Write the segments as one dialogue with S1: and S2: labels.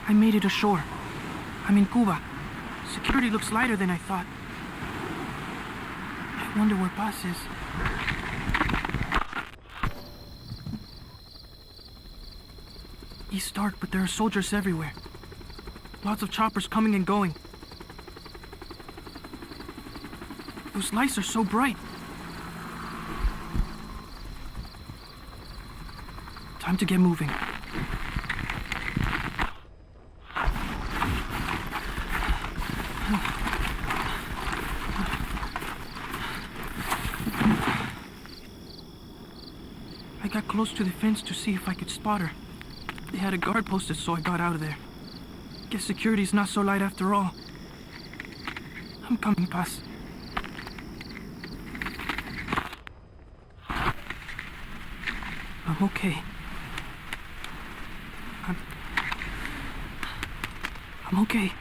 S1: I made it ashore. I'm in Cuba. Security looks lighter than I thought. I wonder where Paz is. It's dark, but there are soldiers everywhere. Lots of choppers coming and going. Those lights are so bright. Time to get moving. I got close to the fence to see if I could spot her. They had a guard posted, so I got out of there. Guess security's not so light after all. I'm coming, Paz. I'm okay. I'm okay.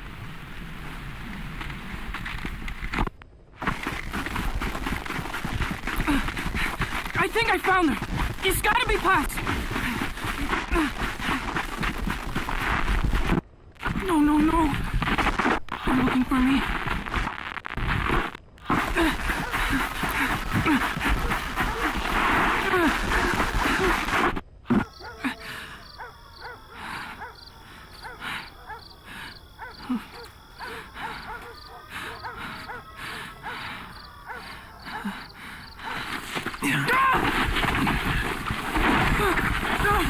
S1: I think I found her. It's gotta be Paz. No. They're looking for me.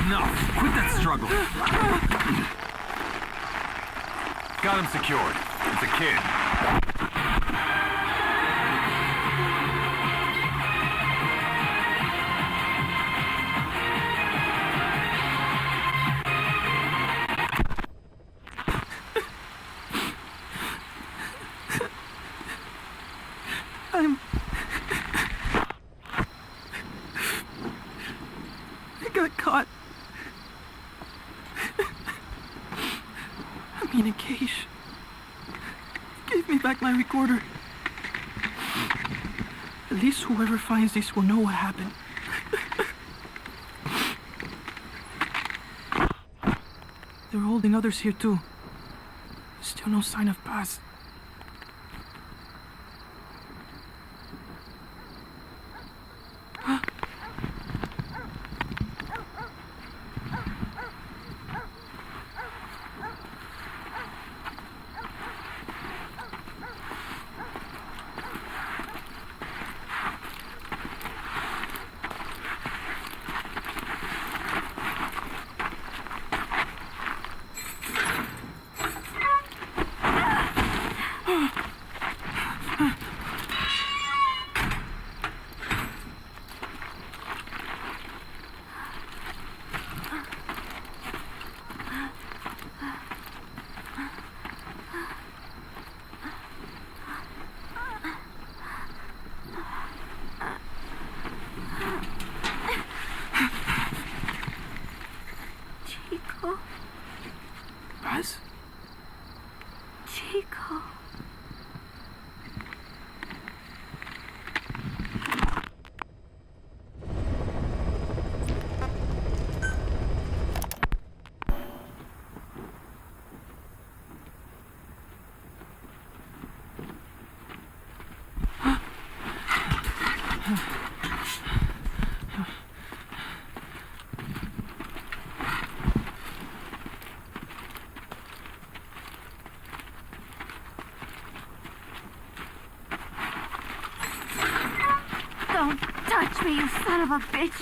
S2: No, quit that struggle. Got him secured. It's a kid.
S1: I got caught. I'm in a cage. Give me back my recorder. At least whoever finds this will know what happened. They're holding others here too. Still no sign of Paz. Paz?
S3: Chico. Don't touch me, you son of a bitch!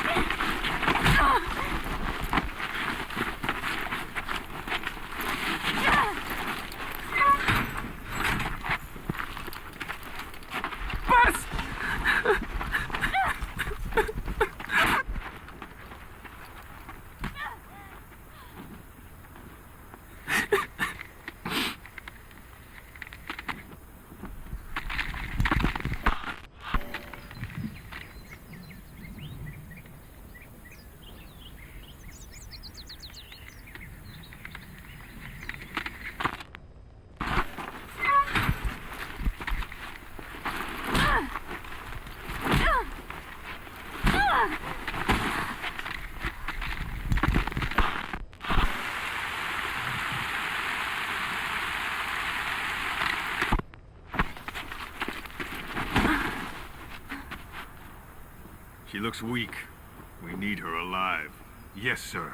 S2: She looks weak. We need her alive. Yes, sir.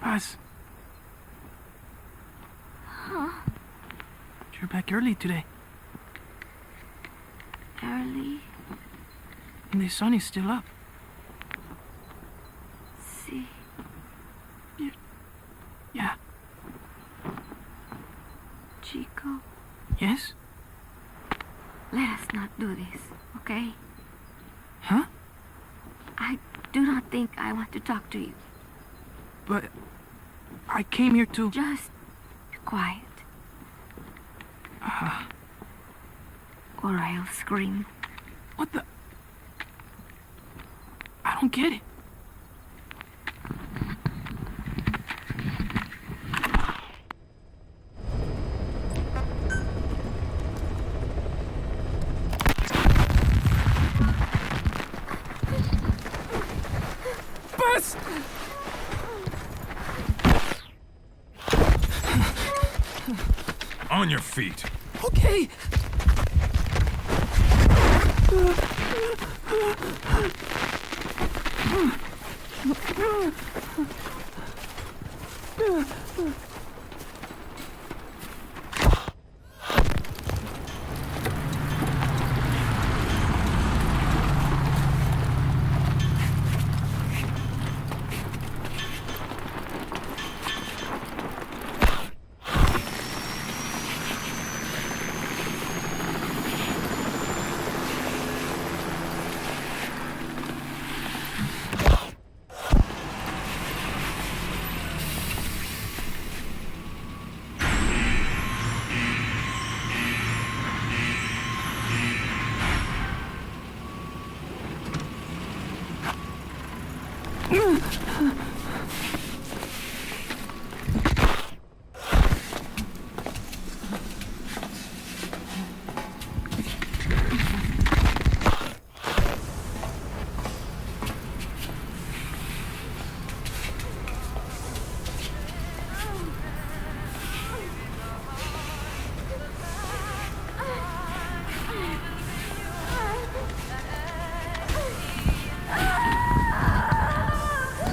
S1: Paz.
S3: Huh?
S1: You're back early today.
S3: Early?
S1: And the sun is still up.
S3: See?
S1: Yeah.
S3: Chico,
S1: Yes?
S3: let us not do this, okay?
S1: Huh?
S3: I do not think I want to talk to you.
S1: But I came here to...
S3: Just be quiet, or I'll scream.
S1: What the... I don't get it. Bus!
S2: On your feet.
S1: Okay.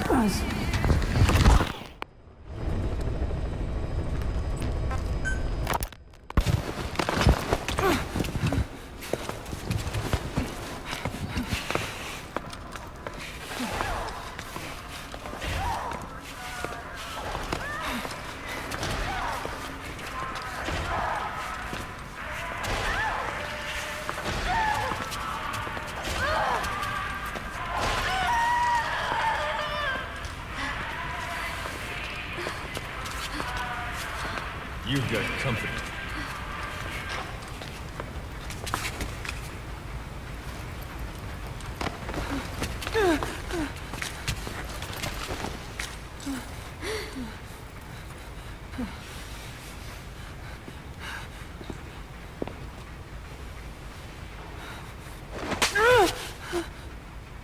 S1: Buzz.
S2: You've got company.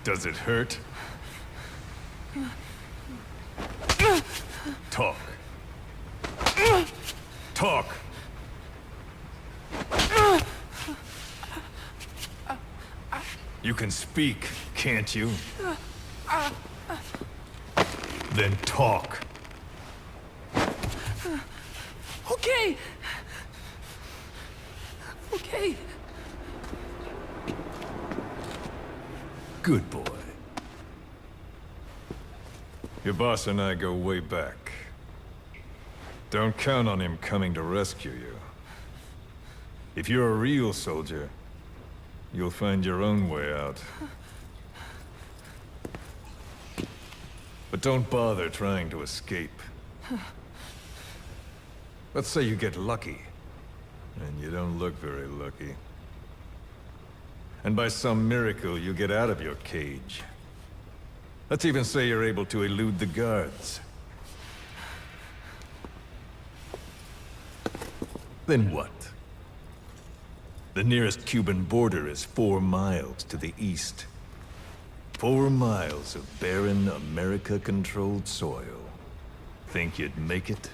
S2: Does it hurt? Talk. Talk! You can speak, can't you? Then talk.
S1: Okay. Okay.
S2: Good boy. Your boss and I go way back. Don't count on him coming to rescue you. If you're a real soldier, you'll find your own way out. But don't bother trying to escape. Let's say you get lucky, and you don't look very lucky. And by some miracle, you get out of your cage. Let's even say you're able to elude the guards. Then what? The nearest Cuban border is 4 miles to the east. 4 miles of barren, America-controlled soil. Think you'd make it?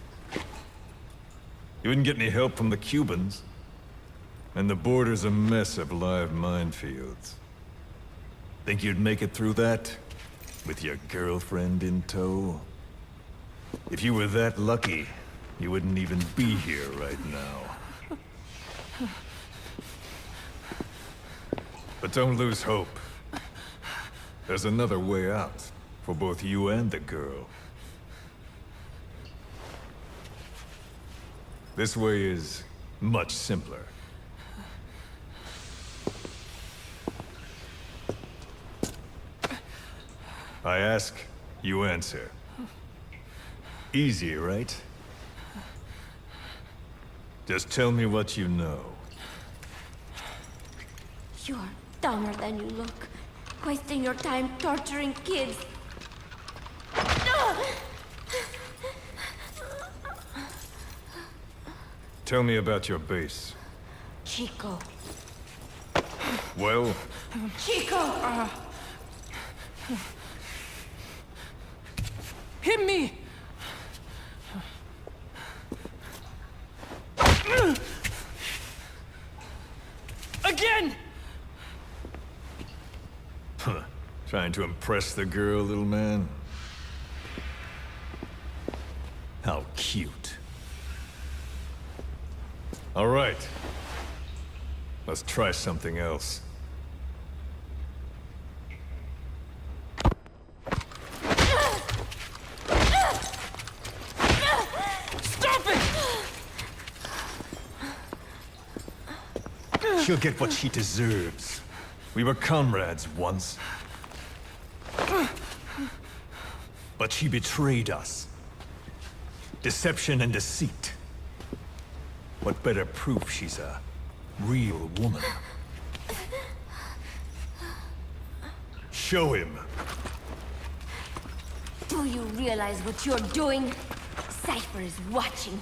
S2: You wouldn't get any help from the Cubans. And the border's a mess of live minefields. Think you'd make it through that? With your girlfriend in tow? If you were that lucky, you wouldn't even be here right now. But don't lose hope. There's another way out, for both you and the girl. This way is much simpler. I ask, you answer. Easy, right? Just tell me what you know.
S3: You're dumber than you look. Wasting your time torturing kids.
S2: Tell me about your base.
S3: Chico.
S2: Well,
S3: Chico!
S1: Hit me! Again!
S2: trying to impress the girl, little man? How cute. All right. Let's try something else.
S1: Stop it!
S2: She'll get what she deserves. We were comrades once. But she betrayed us. Deception and deceit. What better proof she's a real woman? Show him.
S3: Do you realize what you're doing? Cypher is watching.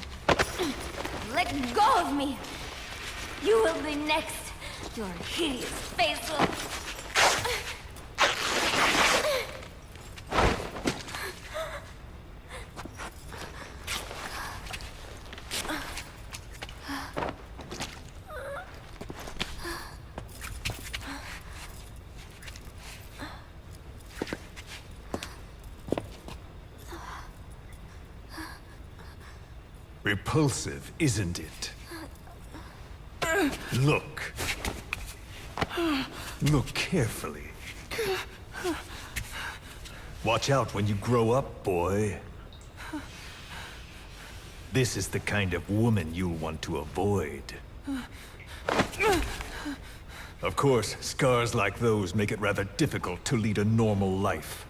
S3: Let go of me! You will be next. Your hideous face will...
S2: Repulsive, isn't it? Look. Look carefully. Watch out when you grow up, boy. This is the kind of woman you'll want to avoid. Of course, scars like those make it rather difficult to lead a normal life.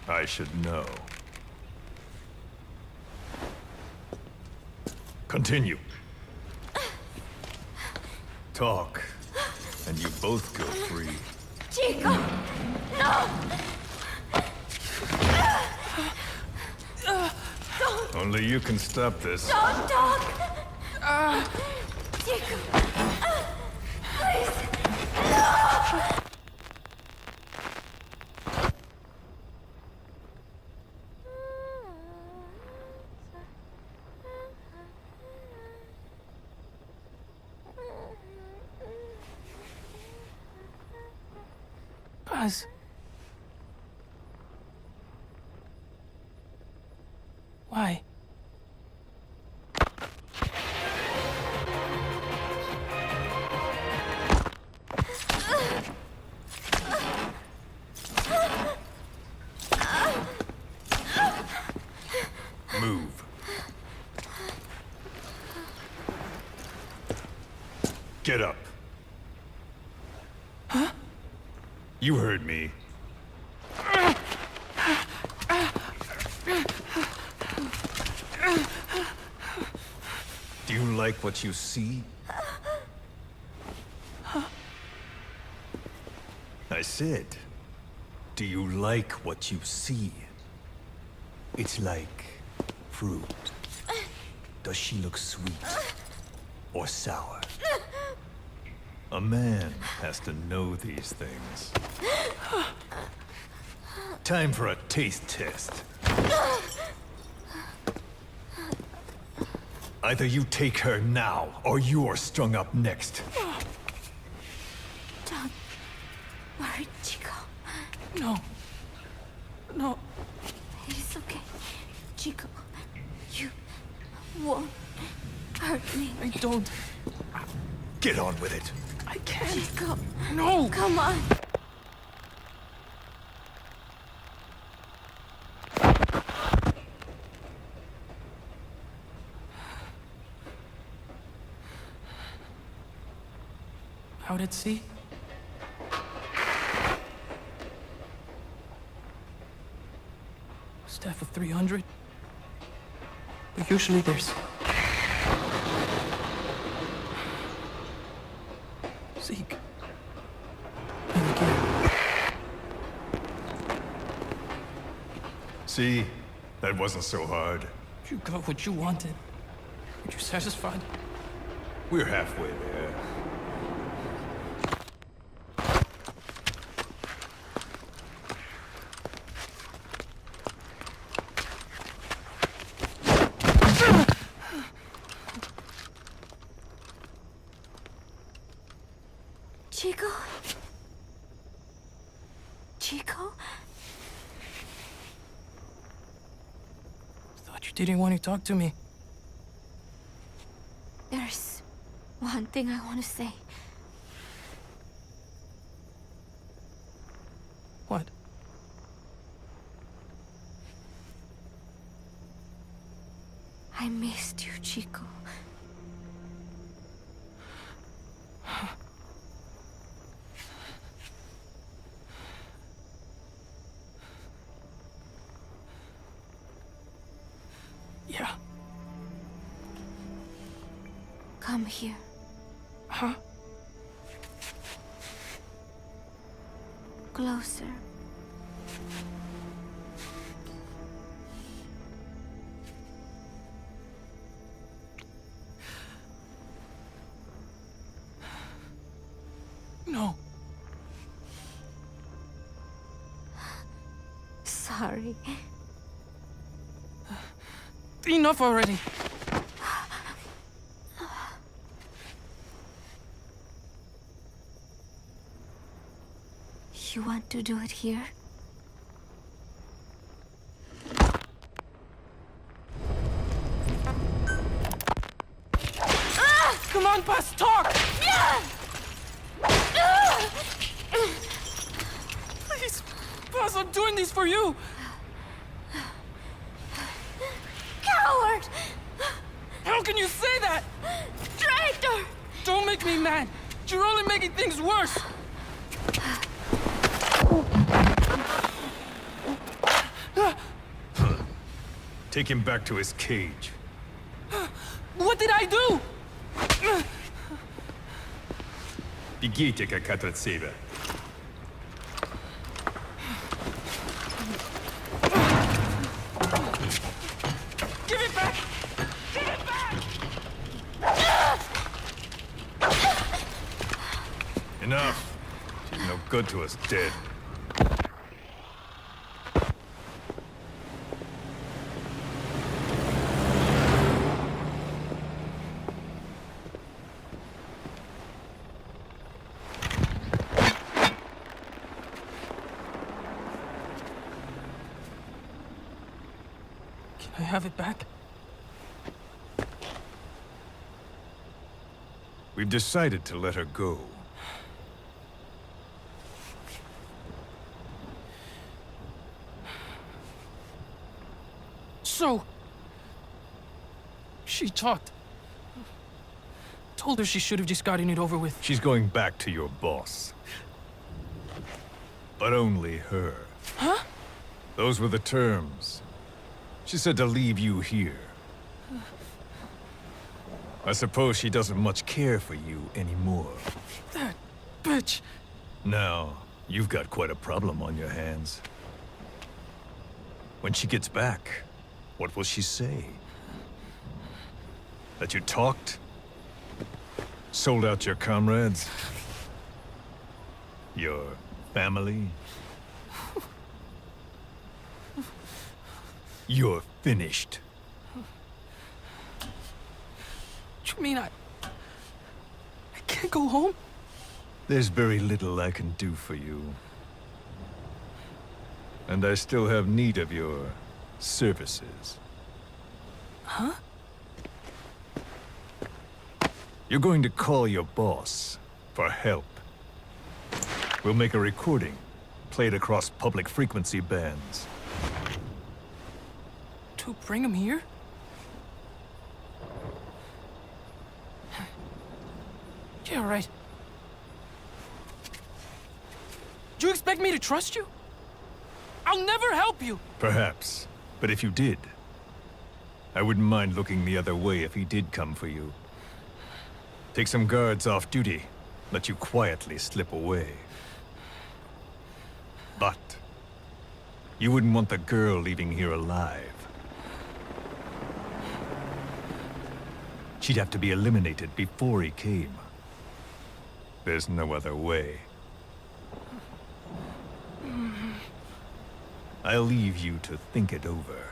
S2: I should know. Continue. Talk, and you both go free.
S3: Chico! No!
S2: Only you can stop this.
S3: Don't talk! Chico! Please! No!
S1: Buzz. Why?
S2: Move. Get up.
S1: Huh?
S2: You heard me. Do you like what you see? I said, do you like what you see? It's like fruit. Does she look sweet or sour? A man has to know these things. Time for a taste test. Either you take her now, or you're strung up next.
S3: Don't worry, Chico.
S1: No. No.
S3: It's okay. Chico, you won't hurt me.
S1: I don't.
S2: Get on with it.
S1: I can't.
S3: Chico,
S1: No!
S3: come on.
S1: Out at sea? Staff of 300? But usually there's... Zeke. And again.
S2: See? That wasn't so hard.
S1: You got what you wanted. Are you satisfied?
S2: We're halfway there.
S3: Chico? Chico?
S1: Thought you didn't want to talk to me.
S3: There's one thing I want to say.
S1: What?
S3: I missed you, Chico.
S1: Yeah.
S3: Come here.
S1: Huh?
S3: Closer.
S1: No.
S3: Sorry.
S1: Enough already.
S3: You want to do it here?
S1: Come on, Buzz, talk! Please, Buzz, I'm doing this for you.
S3: Coward!
S1: How can you say that?
S3: Traitor!
S1: Don't make me mad. You're only making things worse.
S2: Take him back to his cage.
S1: What did I do?
S2: Бегите, как от себя.
S1: Give it back! Give it back!
S2: Enough. She's no good to us dead.
S1: Can I have it back?
S2: We've decided to let her go.
S1: So... she talked. Told her she should have just gotten it over with.
S2: She's going back to your boss. But only her.
S1: Huh?
S2: Those were the terms. She said to leave you here. I suppose she doesn't much care for you anymore.
S1: That bitch.
S2: Now, you've got quite a problem on your hands. When she gets back, what will she say? That you talked? Sold out your comrades? Your family? You're finished.
S1: You mean I can't go home?
S2: There's very little I can do for you. And I still have need of your services.
S1: Huh?
S2: You're going to call your boss for help. We'll make a recording, play it across public frequency bands.
S1: To bring him here? Yeah, right. Do you expect me to trust you? I'll never help you!
S2: Perhaps. But if you did, I wouldn't mind looking the other way if he did come for you. Take some guards off duty, let you quietly slip away. But you wouldn't want the girl leaving here alive. She'd have to be eliminated before he came. There's no other way. I'll leave you to think it over.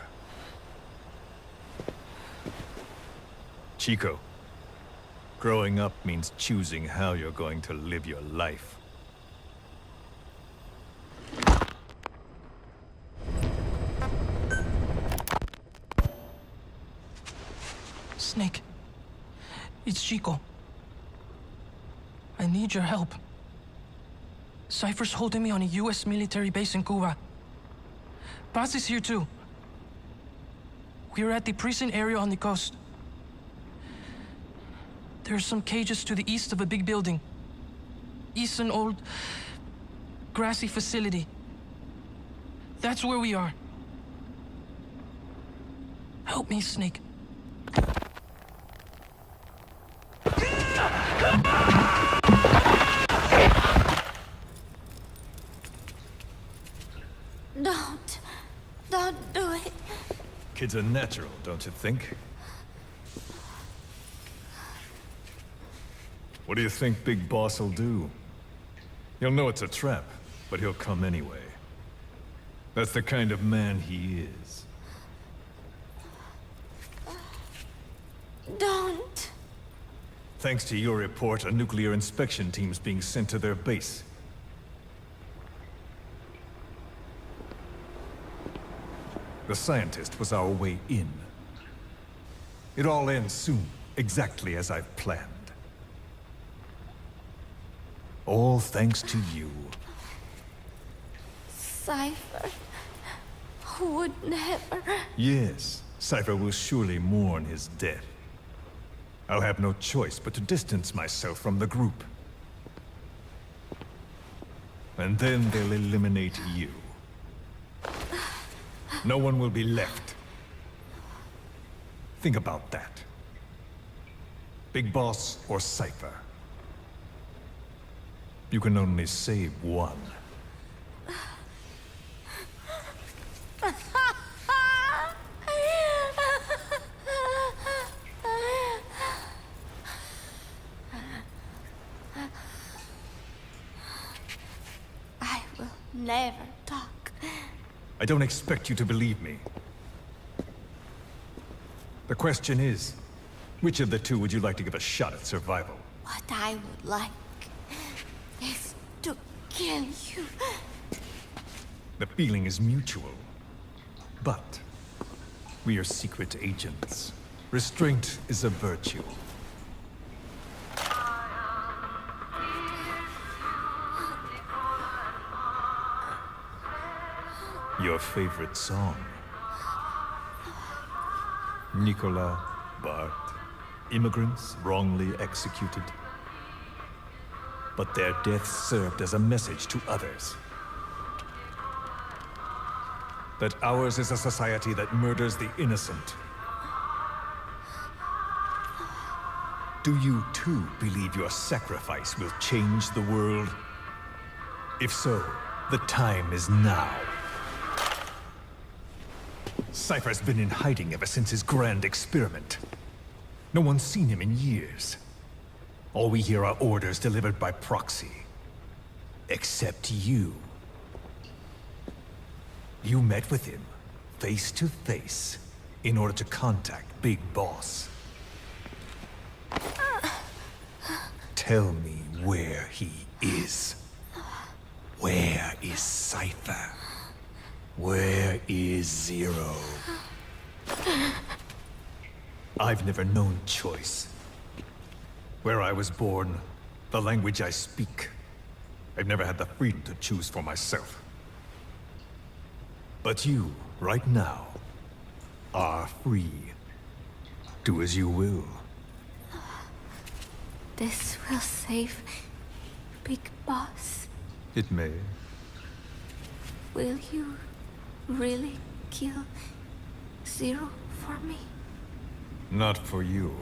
S2: Chico, growing up means choosing how you're going to live your life.
S1: Snake, it's Chico. I need your help. Cypher's holding me on a US military base in Cuba. Paz is here too. We're at the prison area on the coast. There are some cages to the east of a big building. East an old, grassy facility. That's where we are. Help me, Snake.
S3: Don't do it.
S2: Kids are natural, don't you think? What do you think Big Boss will do? He'll know it's a trap, but he'll come anyway. That's the kind of man he is.
S3: Don't.
S2: Thanks to your report, a nuclear inspection team's being sent to their base. The scientist was our way in. It all ends soon, exactly as I've planned. All thanks to you.
S3: Cypher would never.
S2: Yes, Cypher will surely mourn his death. I'll have no choice but to distance myself from the group. And then they'll eliminate you. No one will be left. Think about that. Big Boss or Cypher. You can only save one.
S3: I will never talk.
S2: I don't expect you to believe me. The question is, which of the two would you like to give a shot at survival?
S3: What I would like is to kill you.
S2: The feeling is mutual. But we are secret agents. Restraint is a virtue. Your favorite song. Nicola, Bart, immigrants wrongly executed. But their deaths served as a message to others. That ours is a society that murders the innocent. Do you too believe your sacrifice will change the world? If so, the time is now. Cypher's been in hiding ever since his grand experiment. No one's seen him in years. All we hear are orders delivered by proxy. Except you. You met with him, face to face in order to contact Big Boss. Tell me where he is. Where is Cypher? Where is Zero? I've never known choice. Where I was born, the language I speak. I've never had the freedom to choose for myself. But you, right now, are free. Do as you will.
S3: This will save Big Boss.
S2: It may.
S3: Will you really kill Zero for me?
S2: Not for you.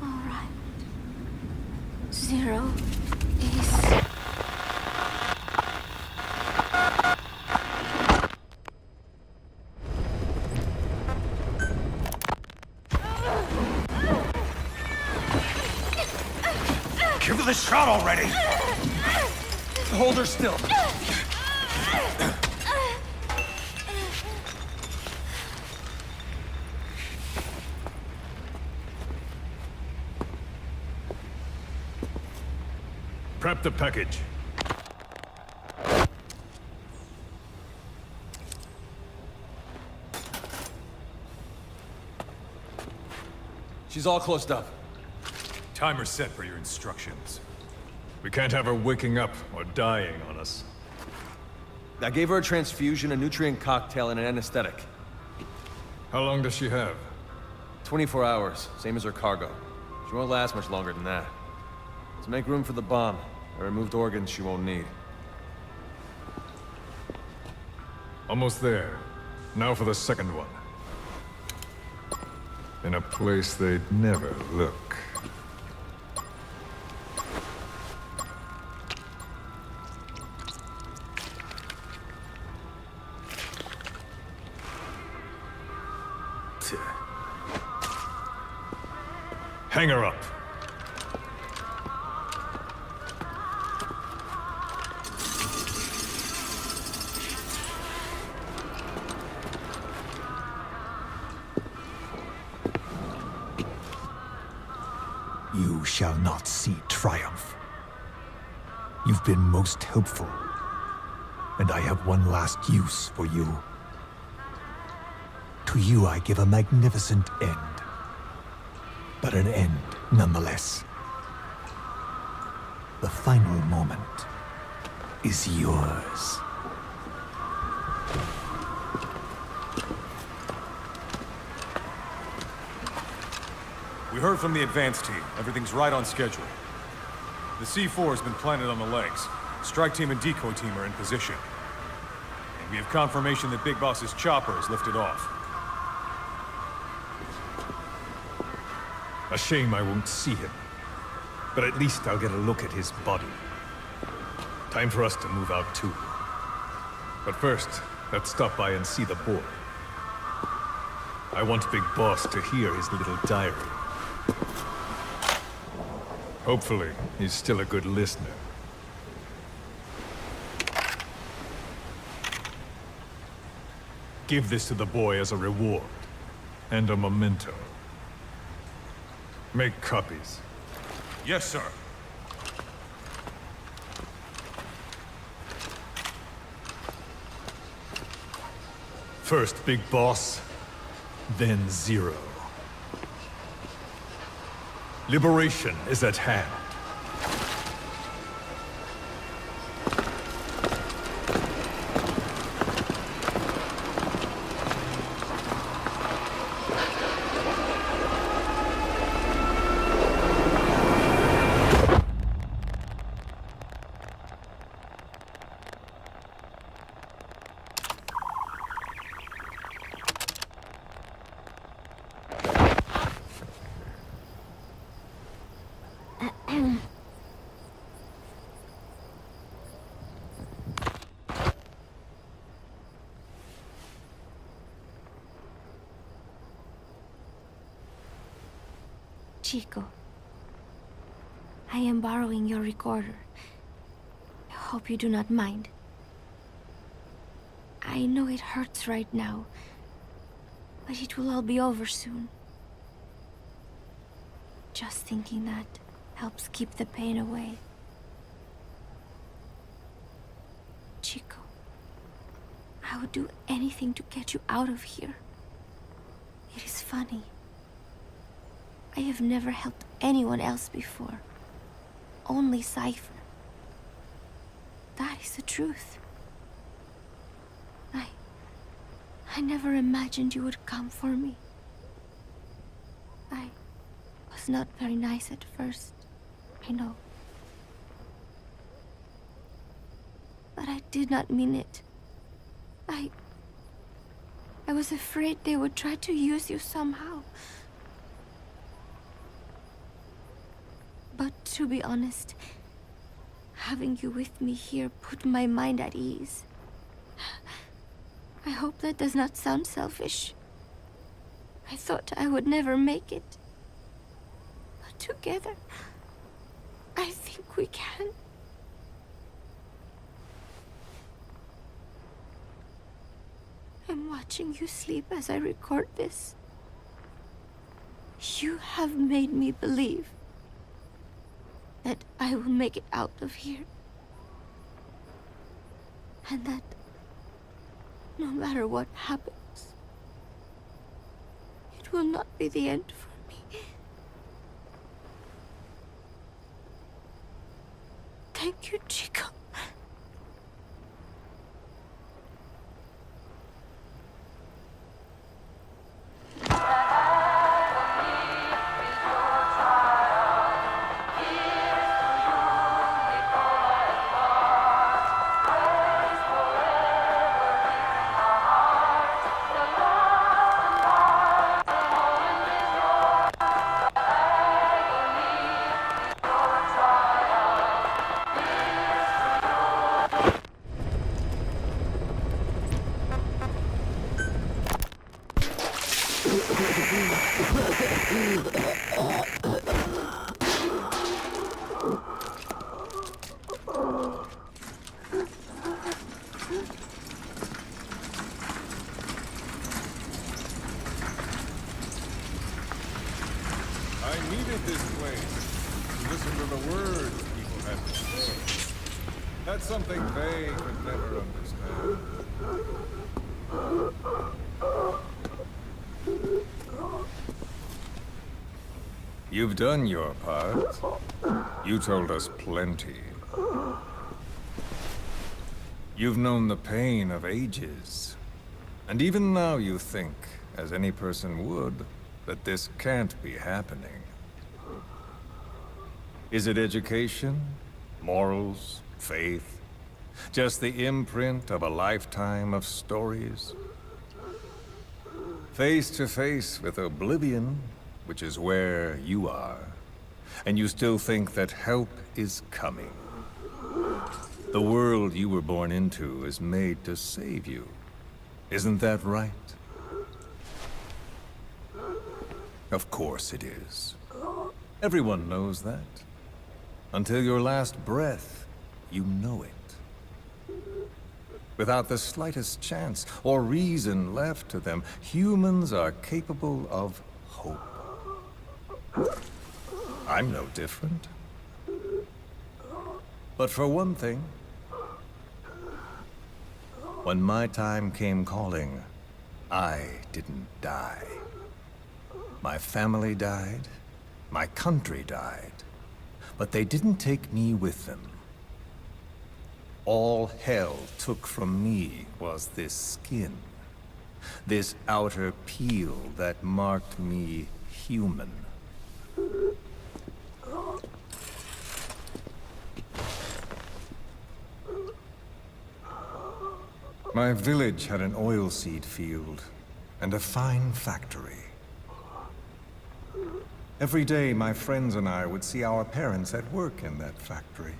S3: All right. Zero is...
S4: Give her the shot already! Hold her still.
S2: Prep the package.
S4: She's all closed up.
S5: Timer set for your instructions.
S2: We can't have her waking up or dying on us.
S4: I gave her a transfusion, a nutrient cocktail, and an anesthetic.
S2: How long does she have?
S4: 24 hours, same as her cargo. She won't last much longer than that. To make room for the bomb, I removed organs she won't need.
S2: Almost there. Now for the second one. In a place they'd never look. Hang her up. You shall not see triumph. You've been most helpful, and I have one last use for you. To you I give a magnificent end. But an end, nonetheless. The final moment is yours.
S5: We heard from the advance team. Everything's right on schedule. The C4 has been planted on the legs. Strike team and decoy team are in position. And we have confirmation that Big Boss's chopper is lifted off.
S2: A shame I won't see him. But at least I'll get a look at his body. Time for us to move out too. But first, let's stop by and see the boy. I want Big Boss to hear his little diary. Hopefully, he's still a good listener. Give this to the boy as a reward. And a memento. Make copies.
S5: Yes, sir.
S2: First Big Boss, then Zero. Liberation is at hand.
S3: Chico, I am borrowing your recorder. hope you do not mind. I know it hurts right now, but it will all be over soon. Just thinking that helps keep the pain away. Chico, I would do anything to get you out of here. It is funny. I have never helped anyone else before. Only Cypher. That is the truth. I never imagined you would come for me. I was not very nice at first, I know. But I did not mean it. I was afraid they would try to use you somehow. But to be honest, having you with me here put my mind at ease. I hope that does not sound selfish. I thought I would never make it. But together, I think we can. I'm watching you sleep as I record this. You have made me believe that I will make it out of here. And that no matter what happens, it will not be the end for me. Thank you, Chico.
S2: I needed this place to listen to the words people had to say. That's something they could never understand. You've done your part. You told us plenty. You've known the pain of ages. And even now you think, as any person would, that this can't be happening. Is it education? Morals? Faith? Just the imprint of a lifetime of stories? Face to face with oblivion, which is where you are, and you still think that help is coming. The world you were born into is made to save you. Isn't that right? Of course it is. Everyone knows that. Until your last breath, you know it. Without the slightest chance or reason left to them, humans are capable of hope. I'm no different. But for one thing, when my time came calling, I didn't die. My family died, my country died, but they didn't take me with them. All hell took from me was this skin, this outer peel that marked me human. My village had an oilseed field and a fine factory. Every day, my friends and I would see our parents at work in that factory.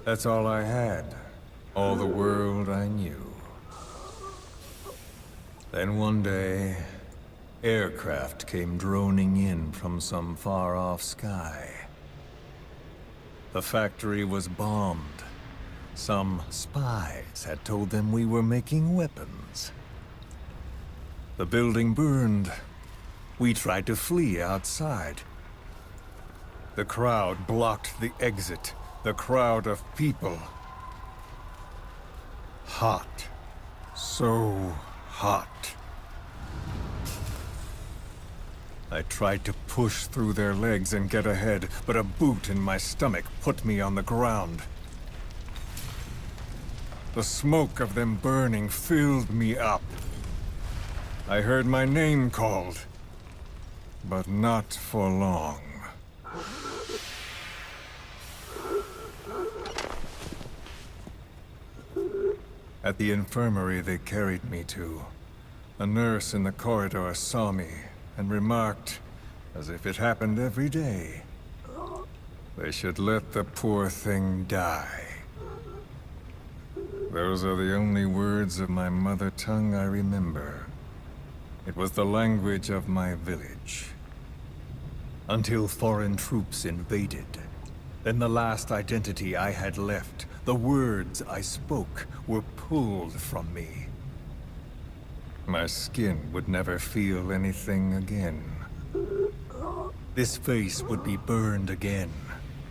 S2: That's all I had, all the world I knew. Then one day, aircraft came droning in from some far-off sky. The factory was bombed. Some spies had told them we were making weapons. The building burned. We tried to flee outside. The crowd blocked the exit. The crowd of people. Hot. So hot. I tried to push through their legs and get ahead, but a boot in my stomach put me on the ground. The smoke of them burning filled me up. I heard my name called, but not for long. At the infirmary they carried me to, a nurse in the corridor saw me and remarked, as if it happened every day, they should let the poor thing die. Those are the only words of my mother tongue I remember. It was the language of my village. Until foreign troops invaded. Then the last identity I had left, the words I spoke, were pulled from me. My skin would never feel anything again. This face would be burned again,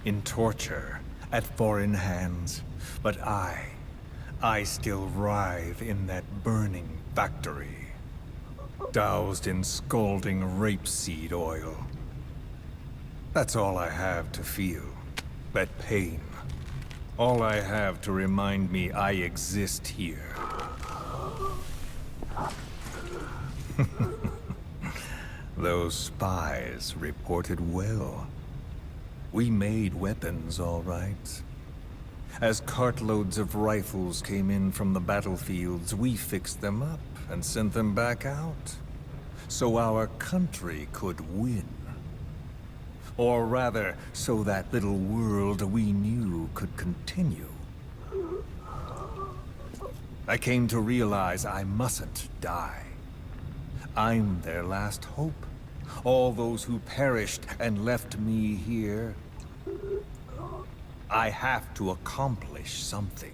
S2: in torture, at foreign hands. But I still writhe in that burning factory, doused in scalding rapeseed oil. That's all I have to feel, that pain. All I have to remind me I exist here. Those spies reported well. We made weapons, all right. As cartloads of rifles came in from the battlefields, we fixed them up and sent them back out. So our country could win. Or rather, so that little world we knew could continue. I came to realize I mustn't die. I'm their last hope. All those who perished and left me here. I have to accomplish something.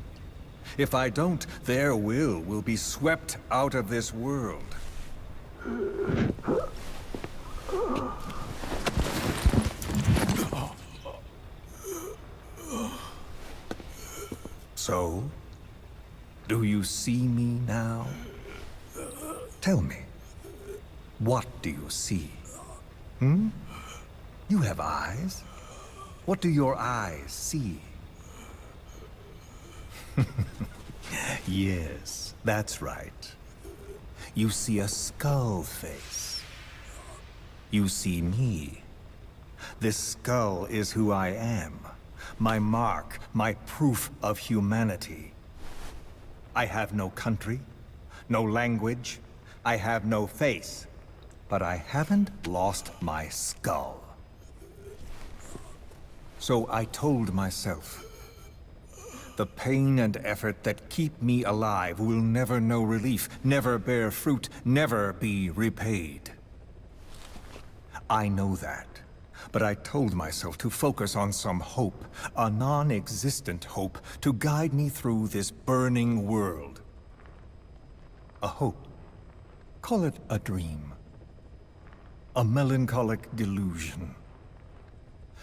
S2: If I don't, their will be swept out of this world. So, do you see me now? Tell me, what do you see? You have eyes. What do your eyes see? Yes, that's right. You see a skull face. You see me. This skull is who I am. My mark, my proof of humanity. I have no country, no language. I have no face. But I haven't lost my skull. So I told myself, the pain and effort that keep me alive will never know relief, never bear fruit, never be repaid. I know that, but I told myself to focus on some hope, a non-existent hope, to guide me through this burning world. A hope. Call it a dream. A melancholic delusion.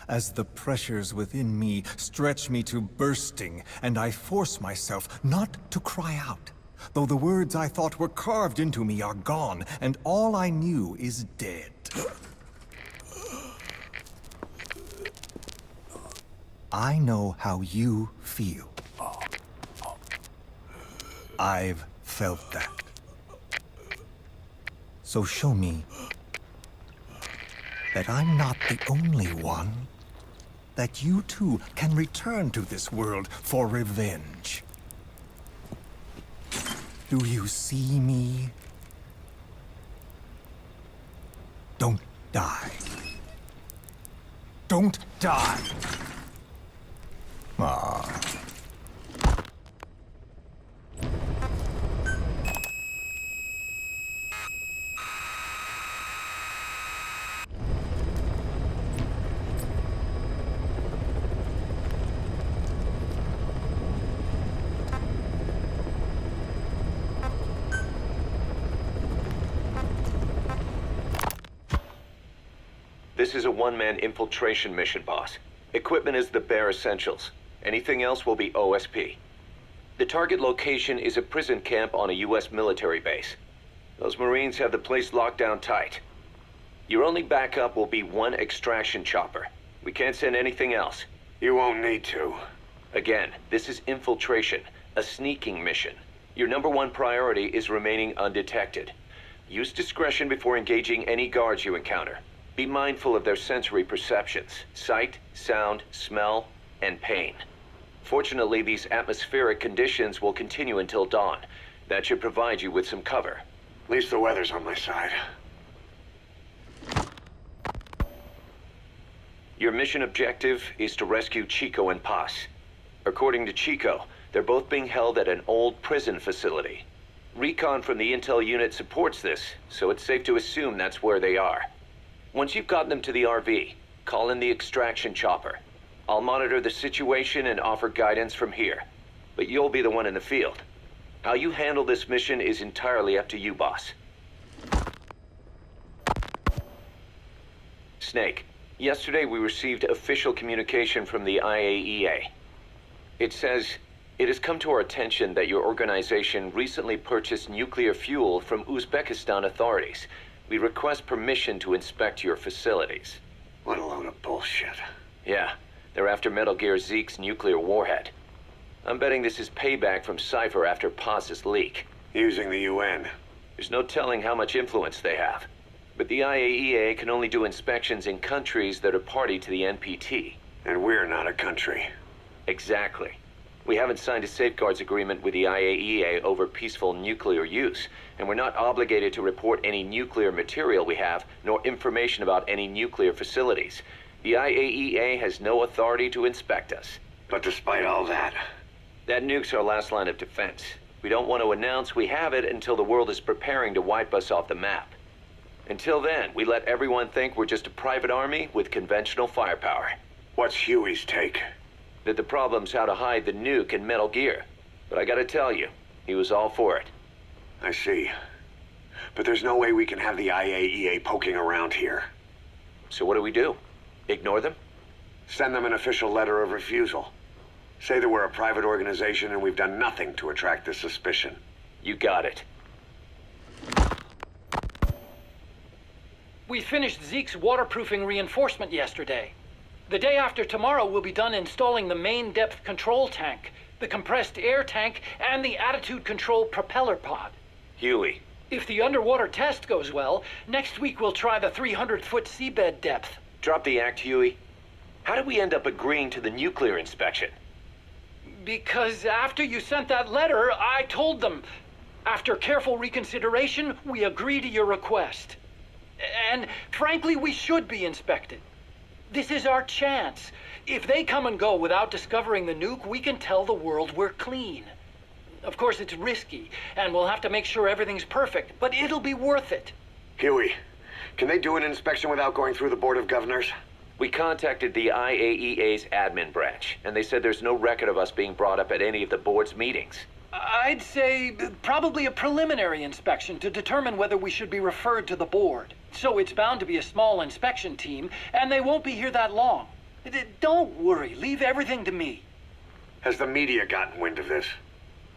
S2: As the pressures within me stretch me to bursting, and I force myself not to cry out, though the words I thought were carved into me are gone, and all I knew is dead. I know how you feel. I've felt that. So show me that I'm not the only one. That you too can return to this world for revenge. Do you see me? Don't die. Don't die! Ah.
S6: This is a one-man infiltration mission, boss. Equipment is the bare essentials. Anything else will be OSP. The target location is a prison camp on a U.S. military base. Those Marines have the place locked down tight. Your only backup will be one extraction chopper. We can't send anything else.
S7: You won't need to.
S6: Again, this is infiltration, a sneaking mission. Your number one priority is remaining undetected. Use discretion before engaging any guards you encounter. Be mindful of their sensory perceptions: sight, sound, smell, and pain. Fortunately, these atmospheric conditions will continue until dawn. That should provide you with some cover.
S7: At least the weather's on my side.
S6: Your mission objective is to rescue Chico and Paz. According to Chico, they're both being held at an old prison facility. Recon from the intel unit supports this, so it's safe to assume that's where they are. Once you've gotten them to the RV, call in the extraction chopper. I'll monitor the situation and offer guidance from here, but you'll be the one in the field. How you handle this mission is entirely up to you, boss. Snake, yesterday we received official communication from the IAEA. It says, "It has come to our attention that your organization recently purchased nuclear fuel from Uzbekistan authorities. We request permission to inspect your facilities."
S7: What a load of bullshit.
S6: Yeah, they're after Metal Gear Zeke's nuclear warhead. I'm betting this is payback from Cypher after Paz's leak.
S7: Using the UN.
S6: There's no telling how much influence they have. But the IAEA can only do inspections in countries that are party to the NPT.
S7: And we're not a country.
S6: Exactly. We haven't signed a safeguards agreement with the IAEA over peaceful nuclear use, and we're not obligated to report any nuclear material we have, nor information about any nuclear facilities. The IAEA has no authority to inspect us.
S7: But despite all that,
S6: That nuke's our last line of defense. We don't want to announce we have it until the world is preparing to wipe us off the map. Until then, we let everyone think we're just a private army with conventional firepower.
S7: what's Huey's take?
S6: That the problem's how to hide the nuke in Metal Gear. But I gotta tell you, he was all for it.
S7: I see. But there's no way we can have the IAEA poking around here.
S6: So what do we do? Ignore them?
S7: Send them an official letter of refusal. Say that we're a private organization and we've done nothing to attract this suspicion.
S6: You got it.
S8: We finished Zeke's waterproofing reinforcement yesterday. The day after tomorrow, we'll be done installing the main depth control tank, the compressed air tank, and the attitude control propeller pod.
S6: Huey.
S8: If the underwater test goes well, next week we'll try the 300-foot seabed depth.
S6: Drop the act, Huey. How did we end up agreeing to the nuclear inspection?
S8: Because after you sent that letter, I told them. After careful reconsideration, we agree to your request. And frankly, we should be inspected. This is our chance. If they come and go without discovering the nuke, we can tell the world we're clean. Of course, it's risky, and we'll have to make sure everything's perfect, but it'll be worth it.
S7: Huey, can they do an inspection without going through the Board of Governors?
S6: We contacted the IAEA's admin branch, and they said there's no record of us being brought up at any of the board's meetings.
S8: I'd say probably a preliminary inspection to determine whether we should be referred to the board. So it's bound to be a small inspection team, and they won't be here that long. Don't worry, leave everything to me.
S7: Has the media gotten wind of this?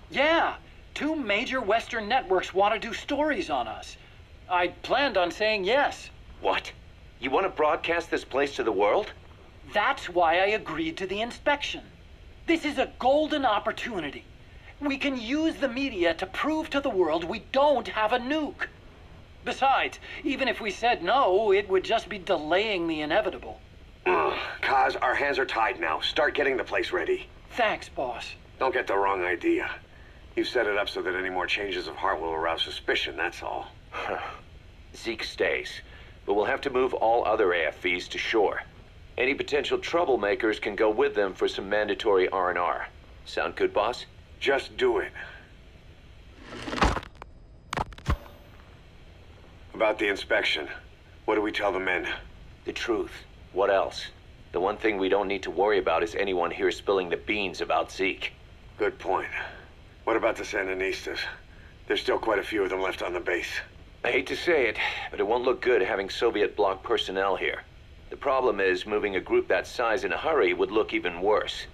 S8: Yeah, 2 major Western networks want to do stories on us. I planned on saying yes.
S6: What? You want to broadcast this place to the world?
S8: That's why I agreed to the inspection. This is a golden opportunity. We can use the media to prove to the world we don't have a nuke. Besides, even if we said no, it would just be delaying the inevitable.
S7: Kaz, our hands are tied now. Start getting the place ready.
S8: Thanks, boss.
S7: Don't get the wrong idea. You've set it up so that any more changes of heart will arouse suspicion, that's all.
S6: Zeke stays, but we'll have to move all other AFVs to shore. Any potential troublemakers can go with them for some mandatory R&R. Sound good, boss?
S7: Just do it. About the inspection, what do we tell the men?
S6: The truth. What else? The one thing we don't need to worry about is anyone here spilling the beans about Zeke.
S7: Good point. What about the Sandinistas? There's still quite a few of them left on the base.
S6: I hate to say it, but it won't look good having Soviet bloc personnel here. The problem is, moving a group that size in a hurry would look even worse.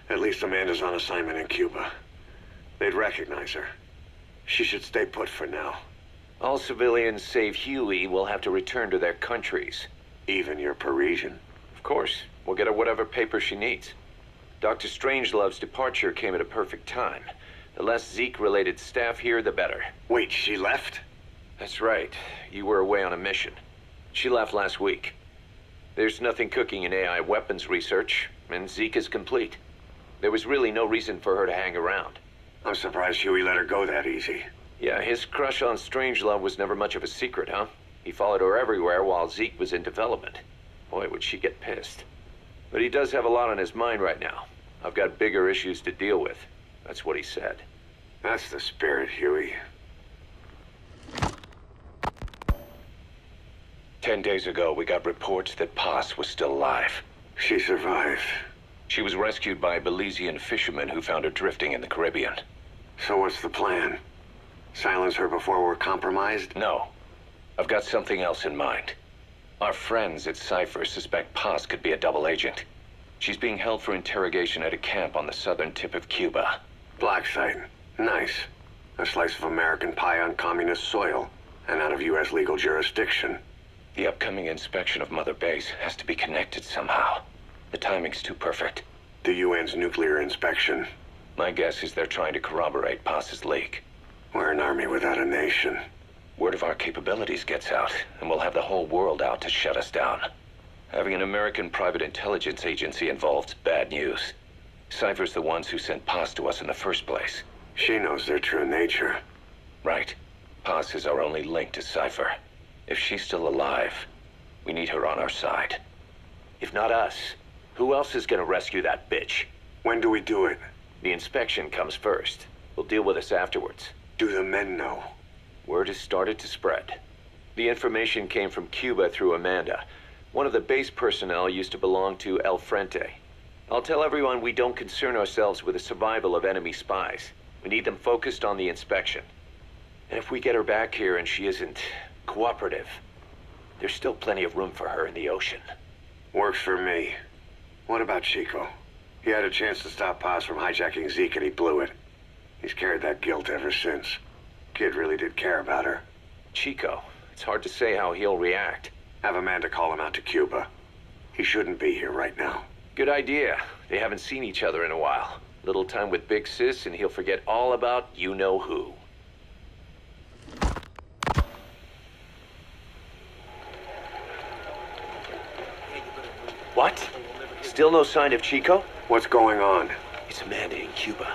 S7: At least Amanda's on assignment in Cuba. They'd recognize her. She should stay put for now.
S6: All civilians save Huey will have to return to their countries.
S7: Even your Parisian.
S6: Of course, we'll get her whatever paper she needs. Dr. Strangelove's departure came at a perfect time. The less Zeke-related staff here, the better.
S7: Wait, she left?
S6: That's right. You were away on a mission. She left last week. There's nothing cooking in AI weapons research, and Zeke is complete. There was really no reason for her to hang around.
S7: I'm surprised Huey let her go that easy.
S6: Yeah, his crush on Strangelove was never much of a secret, huh? He followed her everywhere while Zeke was in development. Boy, would she get pissed. But he does have a lot on his mind right now. I've got bigger issues to deal with. That's what he said.
S7: That's the spirit, Huey.
S6: 10 days ago, we got reports that Paz was still alive.
S7: She survived.
S6: She was rescued by Belizean fishermen who found her drifting in the Caribbean.
S7: So what's the plan? Silence her before we're compromised?
S6: No. I've got something else in mind. Our friends at Cypher suspect Paz could be a double agent. She's being held for interrogation at a camp on the southern tip of Cuba.
S7: Black site. Nice. A slice of American pie on communist soil, and out of U.S. legal jurisdiction.
S6: The upcoming inspection of Mother Base has to be connected somehow. The timing's too perfect.
S7: The UN's nuclear inspection.
S6: My guess is they're trying to corroborate Paz's leak.
S7: We're an army without a nation.
S6: Word of our capabilities gets out, and we'll have the whole world out to shut us down. Having an American private intelligence agency involved's bad news. Cypher's the ones who sent Paz to us in the first place.
S7: She knows their true nature.
S6: Right. Paz is our only link to Cypher. If she's still alive, we need her on our side. If not us, who else is gonna rescue that bitch?
S7: When do we do it?
S6: The inspection comes first. We'll deal with us afterwards.
S7: Do the men know?
S6: Word has started to spread. The information came from Cuba through Amanda. One of the base personnel used to belong to El Frente. I'll tell everyone we don't concern ourselves with the survival of enemy spies. We need them focused on the inspection. And if we get her back here and she isn't cooperative, there's still plenty of room for her in the ocean.
S7: Works for me. What about Chico? He had a chance to stop Paz from hijacking Zeke and he blew it. He's carried that guilt ever since. Kid really did care about her.
S6: Chico, it's hard to say how he'll react.
S7: Have Amanda call him out to Cuba. He shouldn't be here right now.
S6: Good idea. They haven't seen each other in a while. Little time with Big Sis and he'll forget all about you-know-who. What? Still no sign of Chico?
S7: What's going on?
S6: It's Amanda in Cuba.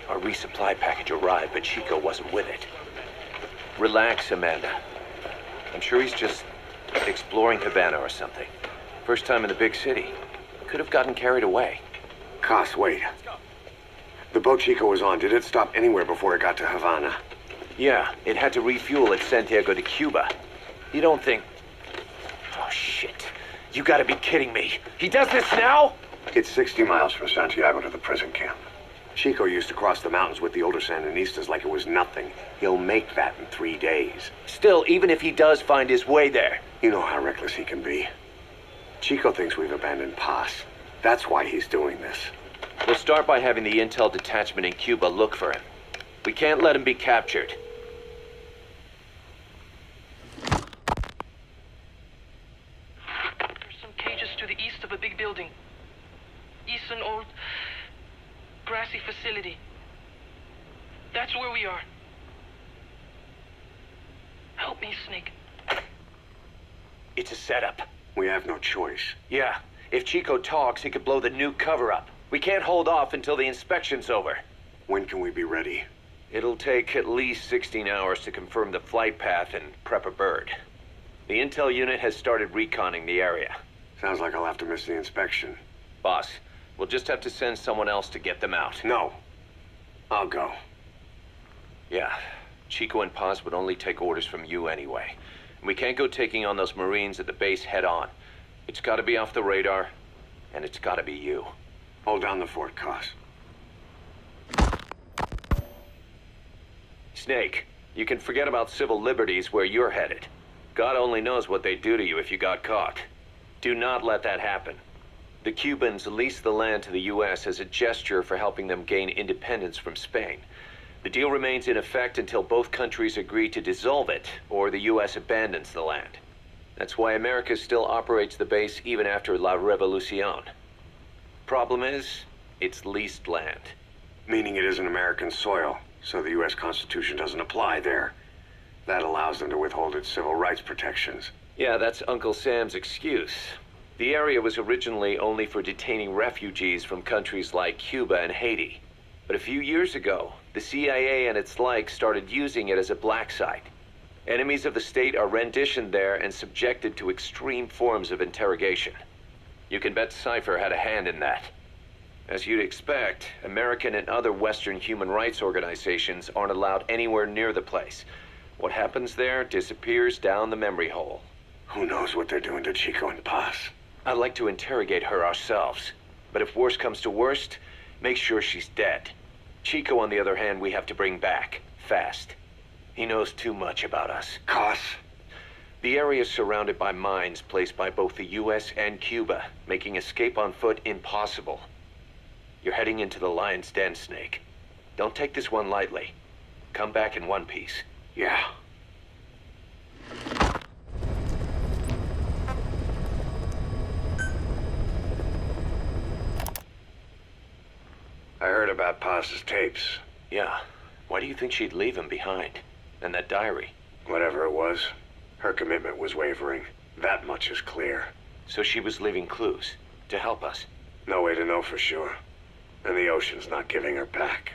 S6: Our resupply package arrived, but Chico wasn't with it. Relax, Amanda. I'm sure he's just exploring Havana or something. First time in the big city. Could have gotten carried away.
S7: Cass, wait. The boat Chico was on, did it stop anywhere before it got to Havana?
S6: Yeah, it had to refuel at Santiago de Cuba. You don't think... Oh, shit. You gotta be kidding me. He does this now?
S7: It's 60 miles from Santiago to the prison camp. Chico used to cross the mountains with the older Sandinistas like it was nothing. He'll make that in 3 days.
S6: Still, even if he does find his way there...
S7: You know how reckless he can be. Chico thinks we've abandoned Paz. That's why he's doing this.
S6: We'll start by having the intel detachment in Cuba look for him. We can't let him be captured.
S9: There's some cages to the east of a big building. East an old grassy facility. That's where we are. Help me, Snake.
S6: It's a setup.
S7: We have no choice.
S6: Yeah, if Chico talks, he could blow the nuke cover up. We can't hold off until the inspection's over.
S7: When can we be ready?
S6: It'll take at least 16 hours to confirm the flight path and prep a bird. The intel unit has started reconning the area.
S7: Sounds like I'll have to miss the inspection.
S6: Boss, we'll just have to send someone else to get them out.
S7: No. I'll go.
S6: Yeah, Chico and Paz would only take orders from you anyway. And we can't go taking on those Marines at the base head on. It's gotta be off the radar, and it's gotta be you.
S7: Hold down the fort, Cass.
S6: Snake, you can forget about civil liberties where you're headed. God only knows what they'd do to you if you got caught. Do not let that happen. The Cubans leased the land to the U.S. as a gesture for helping them gain independence from Spain. The deal remains in effect until both countries agree to dissolve it, or the U.S. abandons the land. That's why America still operates the base even after La Revolucion. Problem is, it's leased land.
S7: Meaning it isn't American soil, so the U.S. Constitution doesn't apply there. That allows them to withhold its civil rights protections.
S6: Yeah, that's Uncle Sam's excuse. The area was originally only for detaining refugees from countries like Cuba and Haiti. But a few years ago, the CIA and its like started using it as a black site. Enemies of the state are renditioned there and subjected to extreme forms of interrogation. You can bet Cypher had a hand in that. As you'd expect, American and other Western human rights organizations aren't allowed anywhere near the place. What happens there disappears down the memory hole.
S7: Who knows what they're doing to Chico and Paz?
S6: I'd like to interrogate her ourselves. But if worst comes to worst, make sure she's dead. Chico, on the other hand, we have to bring back. Fast. He knows too much about us.
S7: Cos?
S6: The area is surrounded by mines placed by both the U.S. and Cuba, making escape on foot impossible. You're heading into the Lion's Den, Snake. Don't take this one lightly. Come back in one piece.
S7: Yeah. I heard about Paz's tapes.
S6: Yeah. Why do you think she'd leave him behind? And that diary?
S7: Whatever it was, her commitment was wavering. That much is clear.
S6: So she was leaving clues to help us.
S7: No way to know for sure. And the ocean's not giving her back.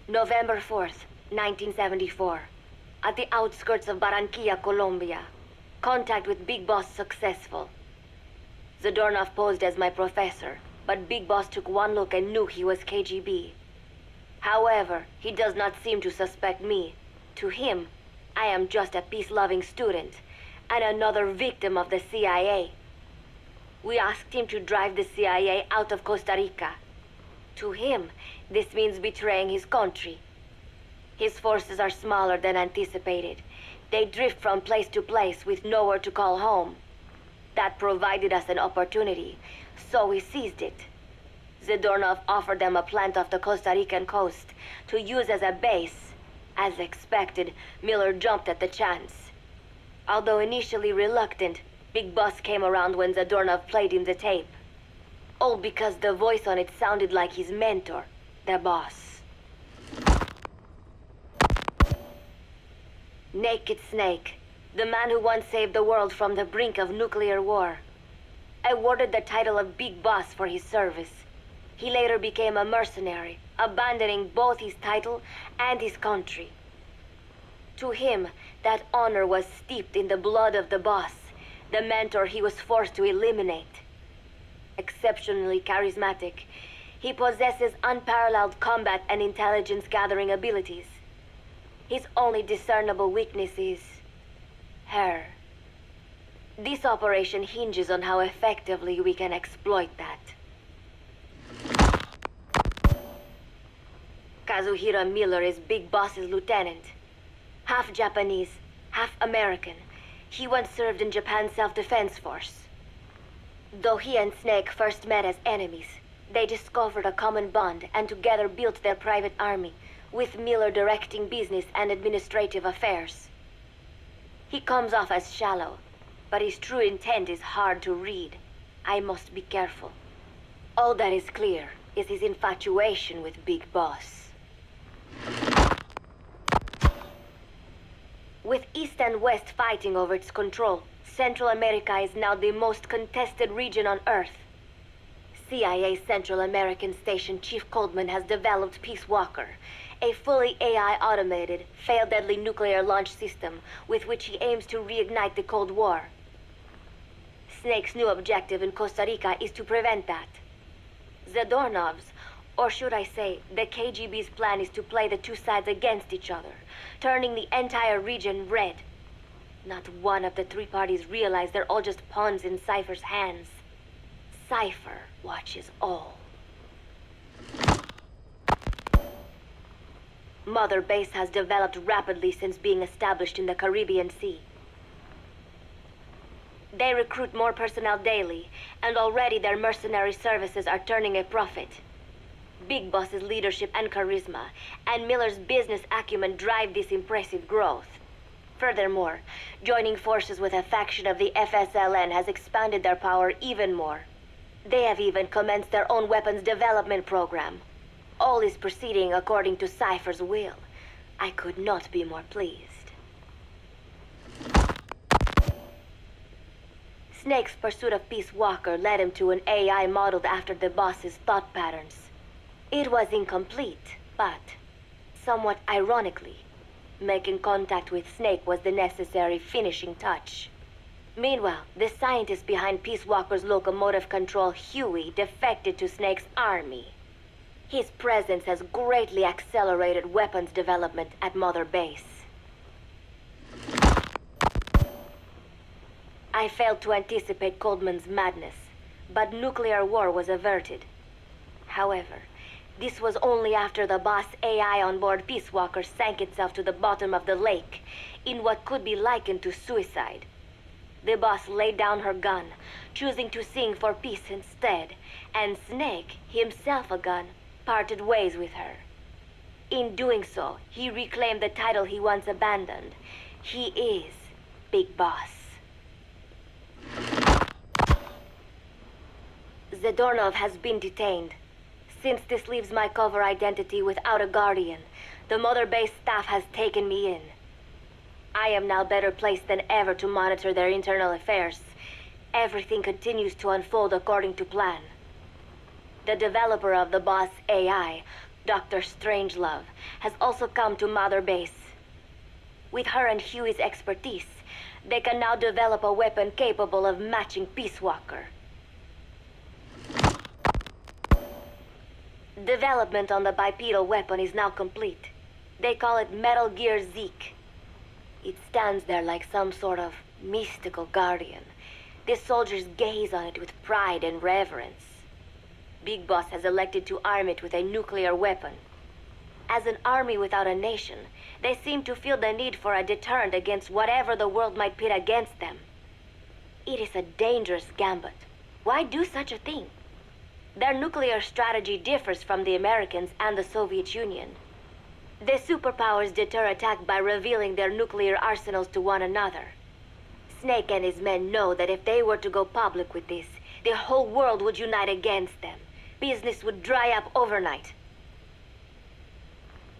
S3: November 4th, 1974. At the outskirts of Barranquilla, Colombia. Contact with Big Boss successful. Zadornov posed as my professor, but Big Boss took one look and knew he was KGB. However, he does not seem to suspect me. To him, I am just a peace-loving student, and another victim of the CIA. We asked him to drive the CIA out of Costa Rica. To him, this means betraying his country. His forces are smaller than anticipated. They drift from place to place with nowhere to call home. That provided us an opportunity, so we seized it. Zadornov offered them a plant off the Costa Rican coast to use as a base. As expected, Miller jumped at the chance. Although initially reluctant, Big Boss came around when Zadornov played him the tape. All because the voice on it sounded like his mentor, the boss. Naked Snake, the man who once saved the world from the brink of nuclear war. Awarded the title of Big Boss for his service. He later became a mercenary, abandoning both his title and his country. To him, that honor was steeped in the blood of the boss, the mentor he was forced to eliminate. Exceptionally charismatic, he possesses unparalleled combat and intelligence-gathering abilities. His only discernible weakness is her. This operation hinges on how effectively we can exploit that. Kazuhira Miller is Big Boss's lieutenant. Half Japanese, half American. He once served in Japan's self-defense force. Though he and Snake first met as enemies, they discovered a common bond and together built their private army, with Miller directing business and administrative affairs. He comes off as shallow, but his true intent is hard to read. I must be careful. All that is clear is his infatuation with Big Boss. With East and West fighting over its control, Central America is now the most contested region on Earth. CIA Central American Station Chief Coldman has developed Peace Walker, a fully AI-automated, fail-deadly nuclear launch system with which he aims to reignite the Cold War. Snake's new objective in Costa Rica is to prevent that. Zadornov's, or should I say, the KGB's plan is to play the two sides against each other, turning the entire region red. Not one of the three parties realize they're all just pawns in Cypher's hands. Cypher watches all.
S10: Mother Base has developed rapidly since being established in the Caribbean Sea. They recruit more personnel daily, and already their mercenary services are turning a profit. Big Boss's leadership and charisma, and Miller's business acumen drive this impressive growth. Furthermore, joining forces with a faction of the FSLN has expanded their power even more. They have even commenced their own weapons development program. All is proceeding according to Cypher's will. I could not be more pleased. Snake's pursuit of Peace Walker led him to an AI modeled after the boss's thought patterns. It was incomplete, but, somewhat ironically, making contact with Snake was the necessary finishing touch. Meanwhile, the scientist behind Peace Walker's locomotive control, Huey, defected to Snake's army. His presence has greatly accelerated weapons development at Mother Base. I failed to anticipate Coldman's madness, but nuclear war was averted. However, this was only after the boss AI on board Peace Walker sank itself to the bottom of the lake in what could be likened to suicide. The boss laid down her gun, choosing to sing for peace instead, and Snake, himself a gun, parted ways with her. In doing so, he reclaimed the title he once abandoned. He is Big Boss. Zadornov has been detained. Since this leaves my cover identity without a guardian, the Mother Base staff has taken me in. I am now better placed than ever to monitor their internal affairs. Everything continues to unfold according to plan. The developer of the boss AI, Dr. Strangelove, has also come to Mother Base. With her and Huey's expertise, they can now develop a weapon capable of matching Peace Walker. Development on the bipedal weapon is now complete. They call it Metal Gear Zeke. It stands there like some sort of mystical guardian. The soldiers gaze on it with pride and reverence. Big Boss has elected to arm it with a nuclear weapon. As an army without a nation, they seem to feel the need for a deterrent against whatever the world might pit against them. It is a dangerous gambit. Why do such a thing? Their nuclear strategy differs from the Americans and the Soviet Union. The superpowers deter attack by revealing their nuclear arsenals to one another. Snake and his men know that if they were to go public with this, the whole world would unite against them. Business would dry up overnight.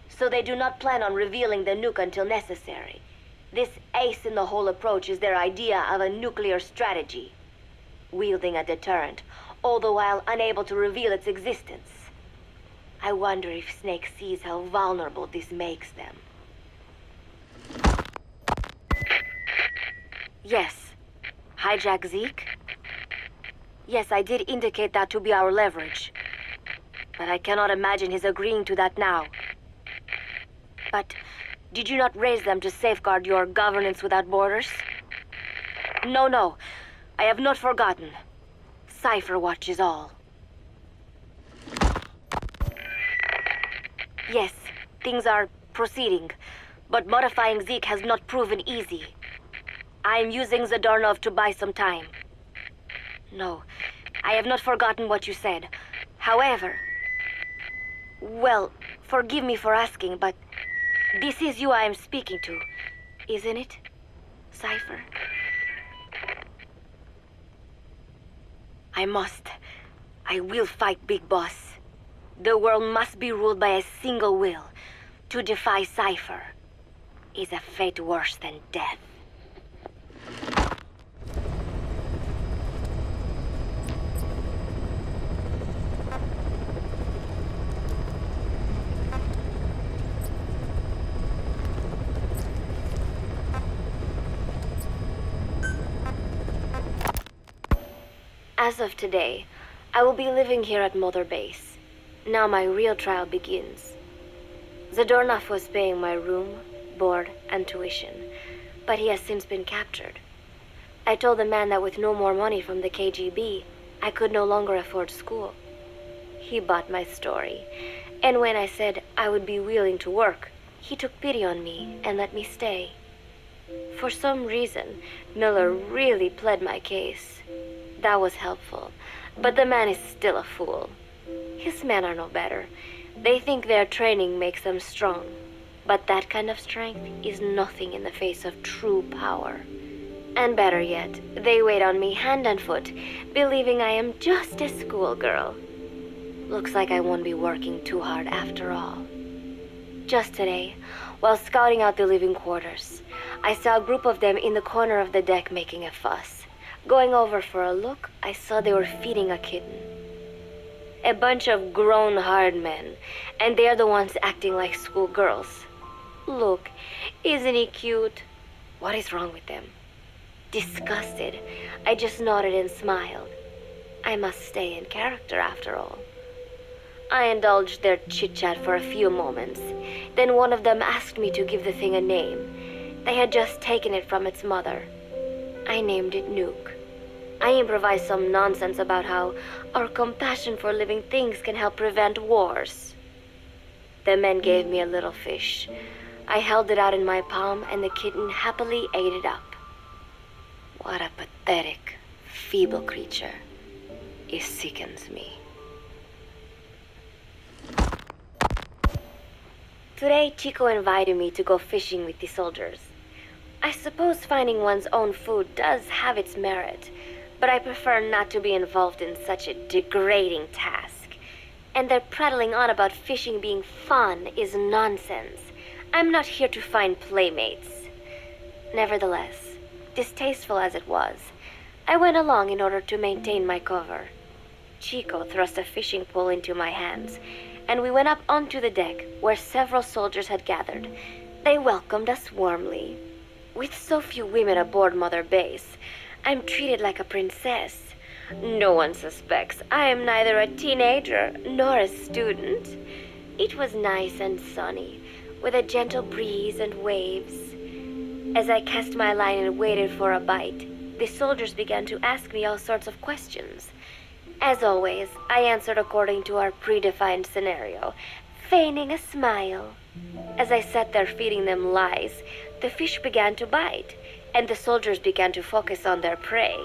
S10: So they do not plan on revealing the nuke until necessary. This ace-in-the-hole approach is their idea of a nuclear strategy. Wielding a deterrent, all the while unable to reveal its existence. I wonder if Snake sees how vulnerable this makes them. Yes. Hijack Zeke? Yes, I did indicate that to be our leverage. But I cannot imagine his agreeing to that now. But did you not raise them to safeguard your governance without borders? No. I have not forgotten. Cypher watches all. Yes, things are proceeding, but modifying Zeke has not proven easy. I am using Zadornov to buy some time. No, I have not forgotten what you said. However... Well, forgive me for asking, but this is you I am speaking to, isn't it, Cypher? I will fight Big Boss. The world must be ruled by a single will. To defy Cypher is a fate worse than death. As of today, I will be living here at Mother Base. Now my real trial begins. Zadornov was paying my room, board, and tuition, but he has since been captured. I told the man that with no more money from the KGB, I could no longer afford school. He bought my story, and when I said I would be willing to work, He took pity on me and let me stay. For some reason, Miller really pled my case. That was helpful, but the man is still a fool. His men are no better. They think their training makes them strong, but that kind of strength is nothing in the face of true power. And better yet, they wait on me hand and foot, believing I am just a schoolgirl. Looks like I won't be working too hard after all. Just today, while scouting out the living quarters, I saw a group of them in the corner of the deck making a fuss. Going over for a look, I saw they were feeding a kitten. A bunch of grown hard men, and they're the ones acting like schoolgirls. Look, isn't he cute? What is wrong with them? Disgusted, I just nodded and smiled. I must stay in character after all. I indulged their chit-chat for a few moments. Then one of them asked me to give the thing a name. They had just taken it from its mother. I named it Nuke. I improvised some nonsense about how our compassion for living things can help prevent wars. The men gave me a little fish. I held it out in my palm and the kitten happily ate it up. What a pathetic, feeble creature. It sickens me. Today, Chico invited me to go fishing with the soldiers. I suppose finding one's own food does have its merit, but I prefer not to be involved in such a degrading task. And their prattling on about fishing being fun is nonsense. I'm not here to find playmates. Nevertheless, distasteful as it was, I went along in order to maintain my cover. Chico thrust a fishing pole into my hands, and we went up onto the deck where several soldiers had gathered. They welcomed us warmly. With so few women aboard Mother Base, I'm treated like a princess. No one suspects I am neither a teenager nor a student. It was nice and sunny, with a gentle breeze and waves. As I cast my line and waited for a bite, the soldiers began to ask me all sorts of questions. As always, I answered according to our predefined scenario, feigning a smile. As I sat there feeding them lies, the fish began to bite, and the soldiers began to focus on their prey.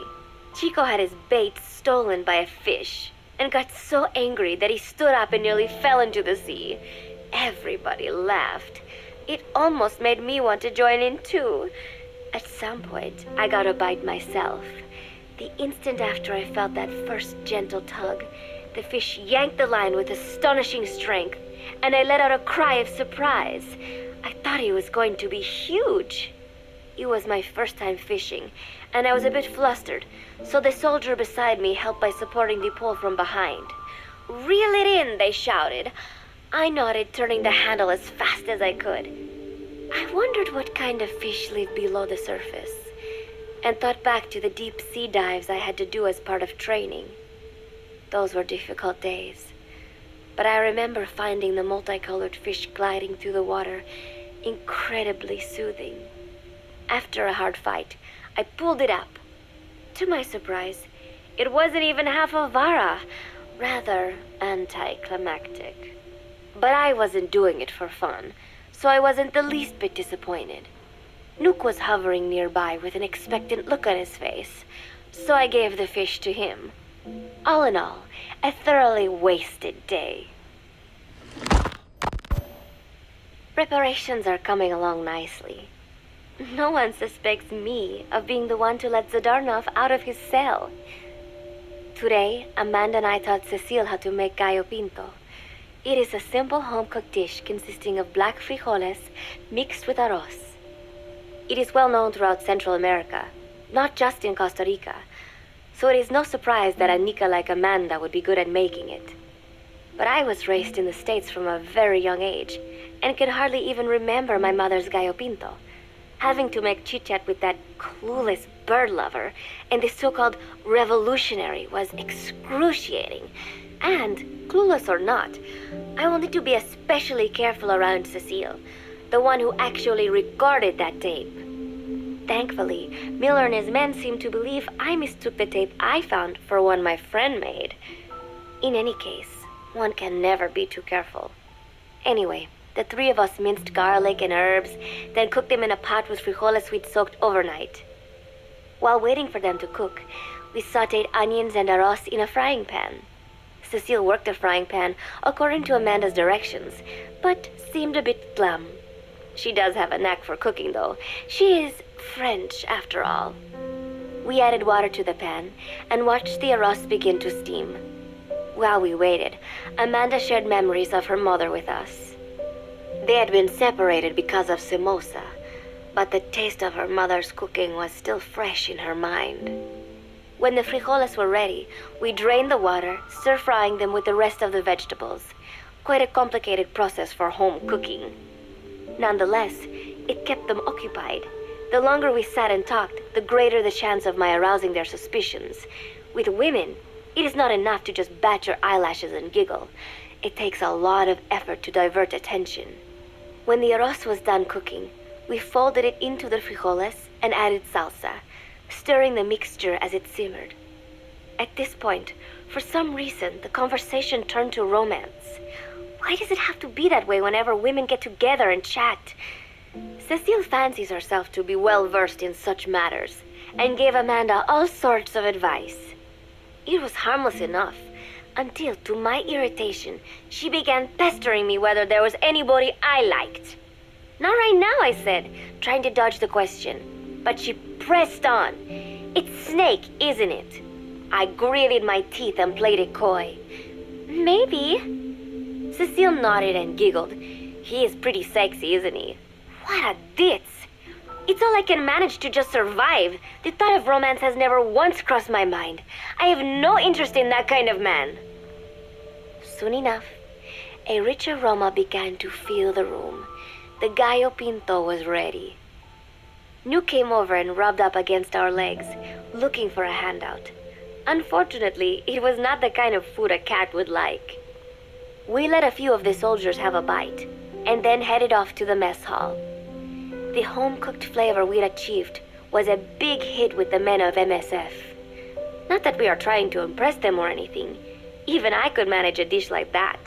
S10: Chico had his bait stolen by a fish, and got so angry that he stood up and nearly fell into the sea. Everybody laughed. It almost made me want to join in too. At some point, I got a bite myself. The instant after I felt that first gentle tug, the fish yanked the line with astonishing strength, and I let out a cry of surprise. I thought he was going to be huge. It was my first time fishing, and I was a bit flustered, so the soldier beside me helped by supporting the pole from behind. "Reel it in," they shouted. I nodded, turning the handle as fast as I could. I wondered what kind of fish lived below the surface, and thought back to the deep sea dives I had to do as part of training. Those were difficult days, but I remember finding the multicolored fish gliding through the water incredibly soothing. After a hard fight, I pulled it up. To my surprise, it wasn't even half a vara, rather anticlimactic. But I wasn't doing it for fun, so I wasn't the least bit disappointed. Nook was hovering nearby with an expectant look on his face, so I gave the fish to him. All in all, a thoroughly wasted day. Preparations are coming along nicely. No one suspects me of being the one to let Zadarnov out of his cell. Today, Amanda and I taught Cecile how to make gallo pinto. It is a simple home-cooked dish consisting of black frijoles mixed with arroz. It is well known throughout Central America, not just in Costa Rica, so it is no surprise that a Nica like Amanda would be good at making it. But I was raised in the States from a very young age, and can hardly even remember my mother's gallo pinto. Having to make chit-chat with that clueless bird lover and the so-called revolutionary was excruciating. And, clueless or not, I wanted to be especially careful around Cecile, the one who actually recorded that tape. Thankfully, Miller and his men seemed to believe I mistook the tape I found for one my friend made. In any case, one can never be too careful. Anyway, The three of us minced garlic and herbs, then cooked them in a pot with frijoles we'd soaked overnight. While waiting for them to cook, we sautéed onions and arroz in a frying pan. Cecile worked the frying pan according to Amanda's directions, but seemed a bit glum. She does have a knack for cooking, though. She is French, after all. We added water to the pan and watched the arroz begin to steam. While we waited, Amanda shared memories of her mother with us. They had been separated because of Simosa, but the taste of her mother's cooking was still fresh in her mind. When the frijoles were ready, we drained the water, stir-frying them with the rest of the vegetables. Quite a complicated process for home cooking. Nonetheless, it kept them occupied. The longer we sat and talked, the greater the chance of my arousing their suspicions. With women, it is not enough to just bat your eyelashes and giggle. It takes a lot of effort to divert attention. When the arroz was done cooking, we folded it into the frijoles and added salsa, stirring the mixture as it simmered. At this point, for some reason, the conversation turned to romance. Why does it have to be that way whenever women get together and chat? Cecile fancies herself to be well-versed in such matters, and gave Amanda all sorts of advice. It was harmless enough, until, to my irritation, she began pestering me whether there was anybody I liked. Not right now, I said, trying to dodge the question. But she pressed on. It's Snake, isn't it? I gritted my teeth and played it coy. Maybe. Cecile nodded and giggled. He is pretty sexy, isn't he? What a ditz! It's all I can manage to just survive. The thought of romance has never once crossed my mind. I have no interest in that kind of man. Soon enough, a rich aroma began to fill the room. The gallo pinto was ready. New came over and rubbed up against our legs, looking for a handout. Unfortunately, it was not the kind of food a cat would like. We let a few of the soldiers have a bite, and then headed off to the mess hall. The home-cooked flavor we'd achieved was a big hit with the men of MSF. Not that we are trying to impress them or anything. Even I could manage a dish like that.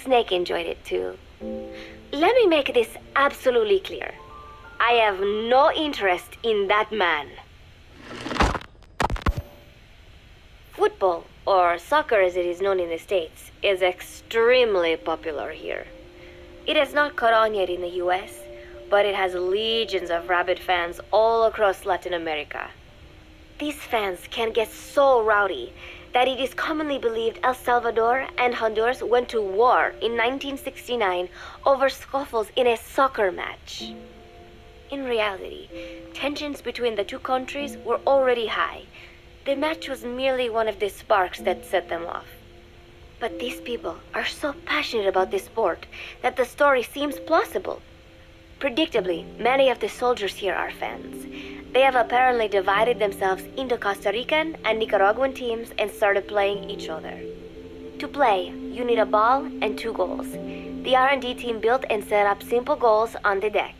S10: Snake enjoyed it too. Let me make this absolutely clear. I have no interest in that man. Football, or soccer as it is known in the States, is extremely popular here. It has not caught on yet in the US, but it has legions of rabid fans all across Latin America. These fans can get so rowdy that it is commonly believed El Salvador and Honduras went to war in 1969 over scuffles in a soccer match. In reality, tensions between the two countries were already high. The match was merely one of the sparks that set them off. But these people are so passionate about this sport that the story seems plausible. Predictably, many of the soldiers here are fans. They have apparently divided themselves into Costa Rican and Nicaraguan teams and started playing each other. To play, you need a ball and 2 goals. The R&D team built and set up simple goals on the deck.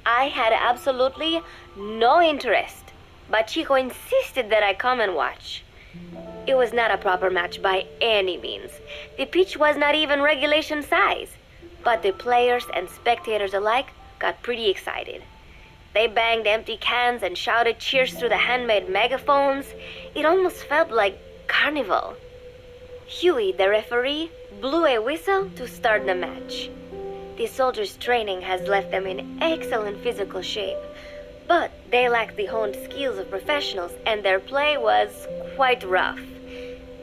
S10: I had absolutely no interest, but Chico insisted that I come and watch. It was not a proper match by any means. The pitch was not even regulation size, but the players and spectators alike got pretty excited. They banged empty cans and shouted cheers through the handmade megaphones. It almost felt like carnival. Huey, the referee, blew a whistle to start the match. The soldiers' training has left them in excellent physical shape, but they lacked the honed skills of professionals and their play was quite rough.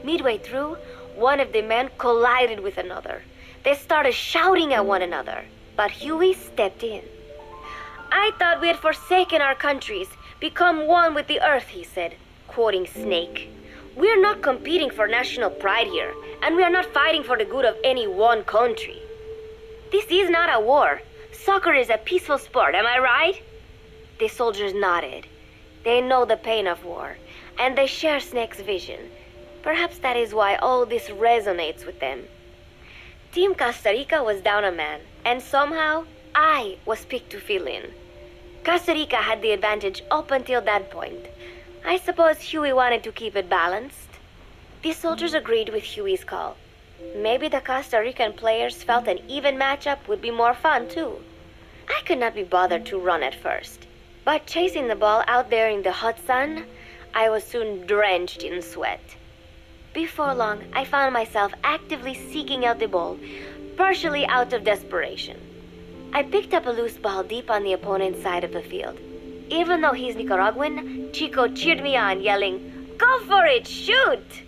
S10: Midway through, one of the men collided with another. They started shouting at one another, but Huey stepped in. I thought we had forsaken our countries, become one with the earth, he said, quoting Snake. We're not competing for national pride here, and we are not fighting for the good of any one country. This is not a war. Soccer is a peaceful sport, am I right? The soldiers nodded. They know the pain of war, and they share Snake's vision. Perhaps that is why all this resonates with them. Team Costa Rica was down a man, and somehow I was picked to fill in. Costa Rica had the advantage up until that point. I suppose Huey wanted to keep it balanced. The soldiers agreed with Huey's call. Maybe the Costa Rican players felt an even matchup would be more fun, too. I could not be bothered to run at first, but chasing the ball out there in the hot sun, I was soon drenched in sweat. Before long, I found myself actively seeking out the ball, partially out of desperation. I picked up a loose ball deep on the opponent's side of the field. Even though he's Nicaraguan, Chico cheered me on, yelling, "Go for it, shoot!"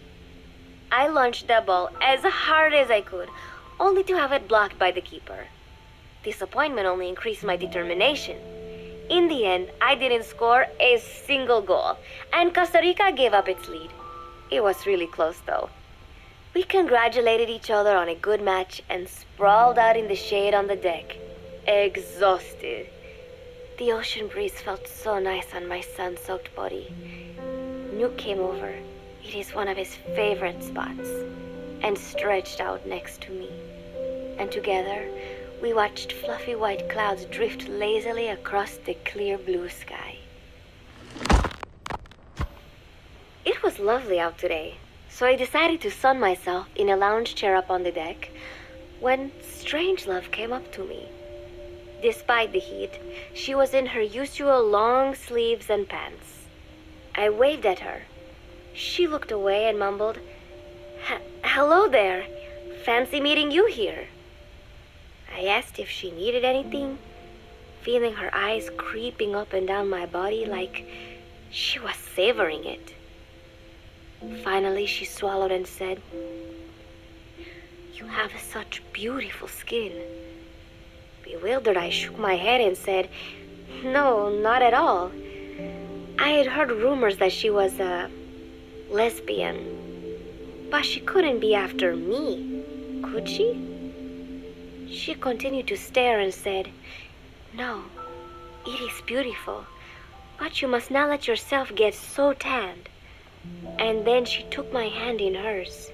S10: I launched the ball as hard as I could, only to have it blocked by the keeper. Disappointment only increased my determination. In the end, I didn't score a single goal, and Costa Rica gave up its lead. It was really close, though. We congratulated each other on a good match and sprawled out in the shade on the deck, exhausted. The ocean breeze felt so nice on my sun-soaked body. Nuke came over. It is one of his favorite spots, and stretched out next to me. And together, we watched fluffy white clouds drift lazily across the clear blue sky. It was lovely out today, so I decided to sun myself in a lounge chair up on the deck when Strangelove came up to me. Despite the heat, she was in her usual long sleeves and pants. I waved at her. She looked away and mumbled, "Hello there. Fancy meeting you here." I asked if she needed anything, feeling her eyes creeping up and down my body like she was savoring it. Finally, she swallowed and said, "You have such beautiful skin." Bewildered, I shook my head and said, "No, not at all. I had heard rumors that she was a lesbian, but she couldn't be after me, could she?" She continued to stare and said, "No, it is beautiful, but you must not let yourself get so tanned." And then she took my hand in hers.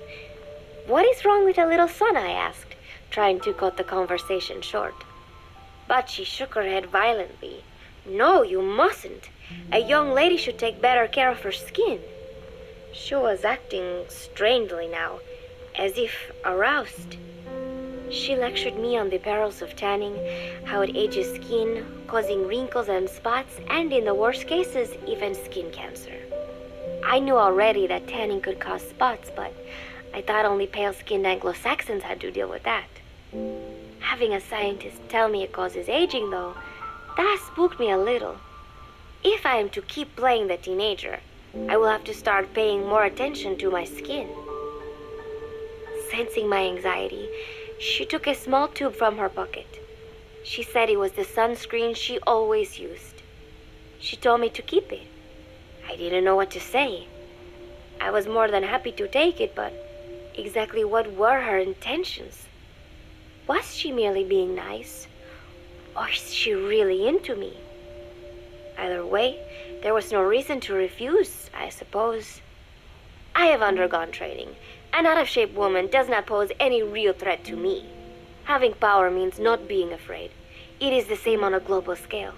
S10: "What is wrong with a little sun?" I asked, trying to cut the conversation short. But she shook her head violently. "No, you mustn't. A young lady should take better care of her skin." She was acting strangely now, as if aroused. She lectured me on the perils of tanning, how it ages skin, causing wrinkles and spots, and in the worst cases, even skin cancer. I knew already that tanning could cause spots, but I thought only pale-skinned Anglo-Saxons had to deal with that. Having a scientist tell me it causes aging, though, that spooked me a little. If I am to keep playing the teenager, I will have to start paying more attention to my skin. Sensing my anxiety, she took a small tube from her pocket. She said it was the sunscreen she always used. She told me to keep it. I didn't know what to say. I was more than happy to take it, but exactly what were her intentions? Was she merely being nice? Or is she really into me? Either way, there was no reason to refuse, I suppose. I have undergone training. An out-of-shape woman does not pose any real threat to me. Having power means not being afraid. It is the same on a global scale.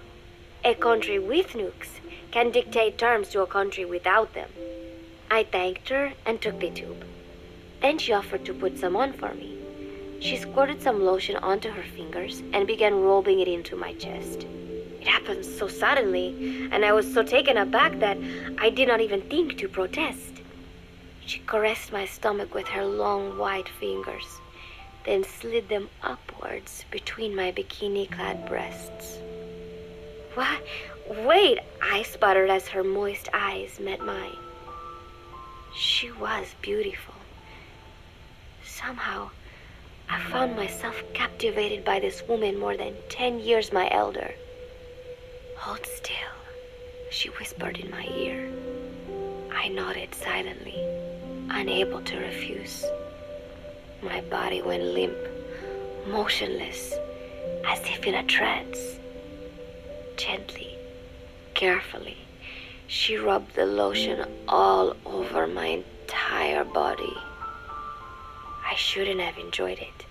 S10: A country with nukes can dictate terms to a country without them. I thanked her and took the tube. Then she offered to put some on for me. She squirted some lotion onto her fingers and began rolling it into my chest. It happened so suddenly, and I was so taken aback that I did not even think to protest. She caressed my stomach with her long white fingers, then slid them upwards between my bikini-clad breasts. "What? Wait," I sputtered as her moist eyes met mine. She was beautiful. Somehow, I found myself captivated by this woman more than 10 years my elder. "Hold still," she whispered in my ear. I nodded silently, unable to refuse. My body went limp, motionless, as if in a trance. Gently, carefully, she rubbed the lotion all over my entire body. I shouldn't have enjoyed it,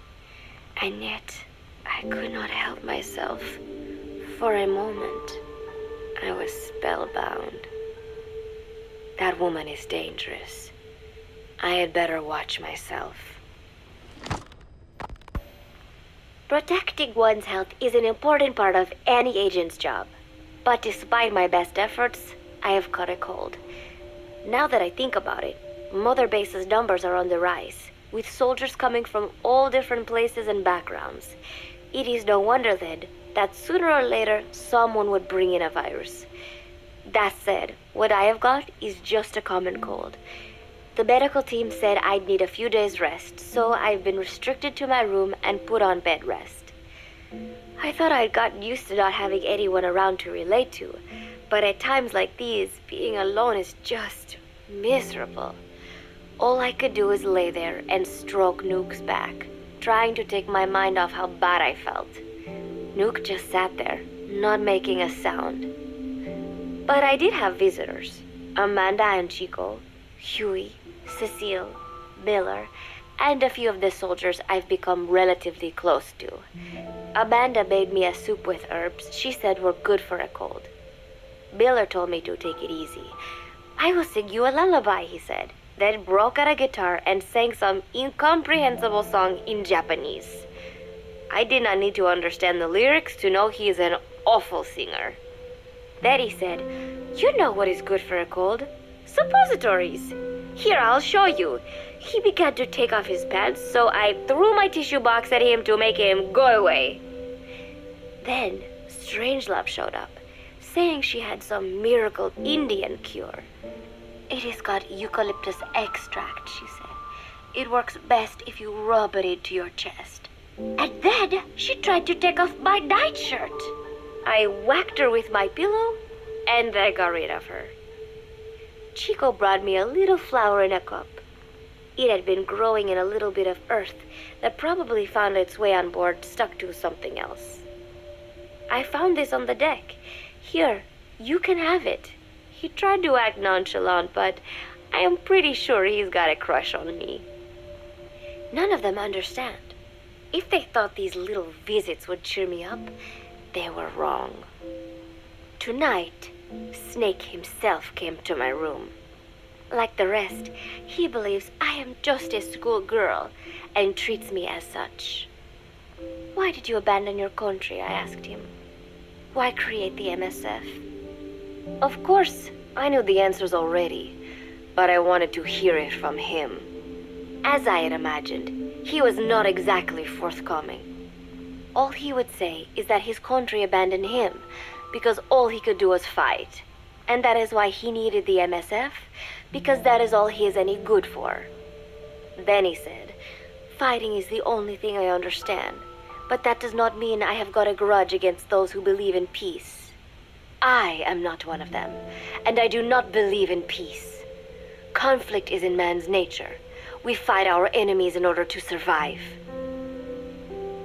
S10: and yet I could not help myself. For a moment, I was spellbound. That woman is dangerous. I had better watch myself. Protecting one's health is an important part of any agent's job. But despite my best efforts, I have caught a cold. Now that I think about it, Mother Base's numbers are on the rise, with soldiers coming from all different places and backgrounds. It is no wonder then that sooner or later someone would bring in a virus. That said, what I have got is just a common cold. The medical team said I'd need a few days rest, so I've been restricted to my room and put on bed rest. I thought I'd gotten used to not having anyone around to relate to, but at times like these, being alone is just miserable. All I could do is lay there and stroke Nuke's back, trying to take my mind off how bad I felt. Nuke just sat there, not making a sound. But I did have visitors. Amanda and Chico, Huey, Cecile, Miller, and a few of the soldiers I've become relatively close to. Amanda made me a soup with herbs she said were good for a cold. Miller told me to take it easy. I will sing you a lullaby, he said, then broke out a guitar and sang some incomprehensible song in Japanese. I did not need to understand the lyrics to know he is an awful singer. Then he said, "You know what is good for a cold? Suppositories. Here, I'll show you." He began to take off his pants, so I threw my tissue box at him to make him go away. Then Strangelove showed up, saying she had some miracle Indian cure. "It has got eucalyptus extract," she said. "It works best if you rub it into your chest." And then she tried to take off my nightshirt. I whacked her with my pillow, and I got rid of her. Chico brought me a little flower in a cup. It had been growing in a little bit of earth that probably found its way on board, stuck to something else. "I found this on the deck. Here, you can have it." He tried to act nonchalant, but I am pretty sure he's got a crush on me. None of them understand. If they thought these little visits would cheer me up, they were wrong. Tonight, Snake himself came to my room. Like the rest, he believes I am just a schoolgirl and treats me as such. "Why did you abandon your country?" I asked him. "Why create the MSF?" Of course, I knew the answers already, but I wanted to hear it from him. As I had imagined, he was not exactly forthcoming. All he would say is that his country abandoned him because all he could do was fight, and that is why he needed the MSF, because that is all he is any good for. Then he said, "Fighting is the only thing I understand, but that does not mean I have got a grudge against those who believe in peace. I am not one of them, and I do not believe in peace. Conflict is in man's nature. We fight our enemies in order to survive.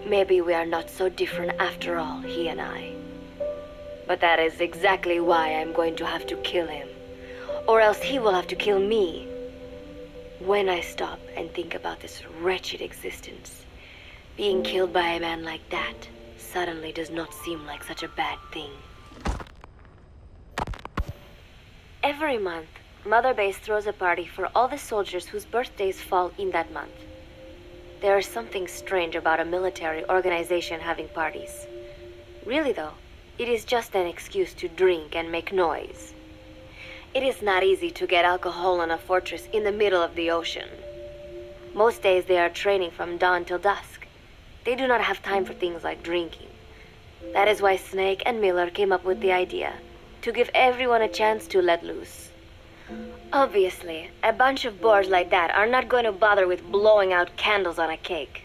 S10: Maybe we are not so different after all, he and I. But that is exactly why I'm going to have to kill him, or else he will have to kill me. When I stop and think about this wretched existence, being killed by a man like that suddenly does not seem like such a bad thing." Every month, Mother Base throws a party for all the soldiers whose birthdays fall in that month. There is something strange about a military organization having parties. Really though, it is just an excuse to drink and make noise. It is not easy to get alcohol on a fortress in the middle of the ocean. Most days they are training from dawn till dusk. They do not have time for things like drinking. That is why Snake and Miller came up with the idea to give everyone a chance to let loose. Obviously, a bunch of boors like that are not going to bother with blowing out candles on a cake.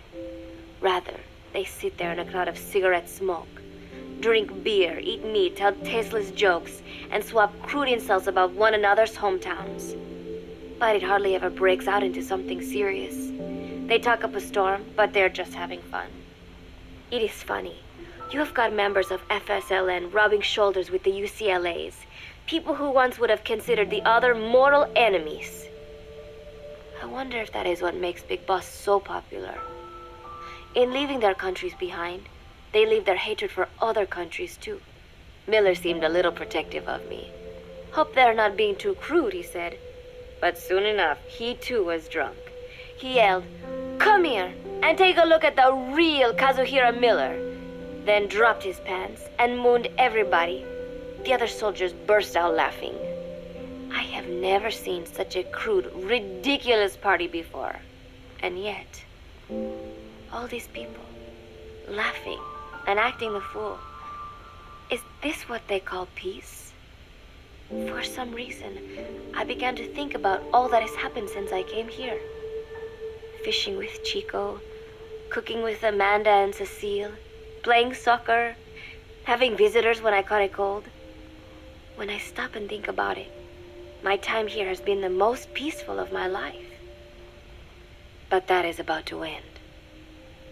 S10: Rather, they sit there in a cloud of cigarette smoke, drink beer, eat meat, tell tasteless jokes, and swap crude insults about one another's hometowns. But it hardly ever breaks out into something serious. They talk up a storm, but they're just having fun. It is funny. You have got members of FSLN rubbing shoulders with the UCLAs, people who once would have considered the other mortal enemies. I wonder if that is what makes Big Boss so popular. In leaving their countries behind, they leave their hatred for other countries too. Miller seemed a little protective of me. "Hope they're not being too crude," he said. But soon enough, he too was drunk. He yelled, "Come here," and take a look at the real Kazuhira Miller. Then dropped his pants and mooned everybody. The other soldiers burst out laughing. I have never seen such a crude, ridiculous party before. And yet, all these people, laughing and acting the fool. Is this what they call peace? For some reason, I began to think about all that has happened since I came here. Fishing with Chico, cooking with Amanda and Cecile, playing soccer, having visitors when I caught a cold. When I stop and think about it, my time here has been the most peaceful of my life. But that is about to end.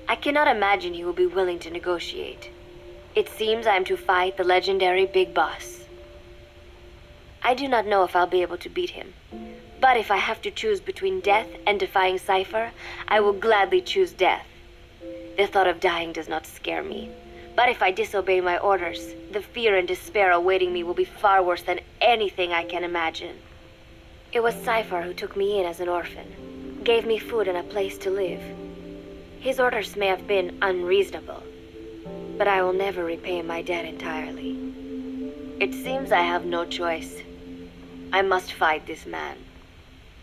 S10: I cannot imagine he will be willing to negotiate. It seems I am to fight the legendary Big Boss. I do not know if I'll be able to beat him. But if I have to choose between death and defying Cypher, I will gladly choose death. The thought of dying does not scare me. But if I disobey my orders, the fear and despair awaiting me will be far worse than anything I can imagine. It was Cypher who took me in as an orphan, gave me food and a place to live. His orders may have been unreasonable, but I will never repay my debt entirely. It seems I have no choice. I must fight this man.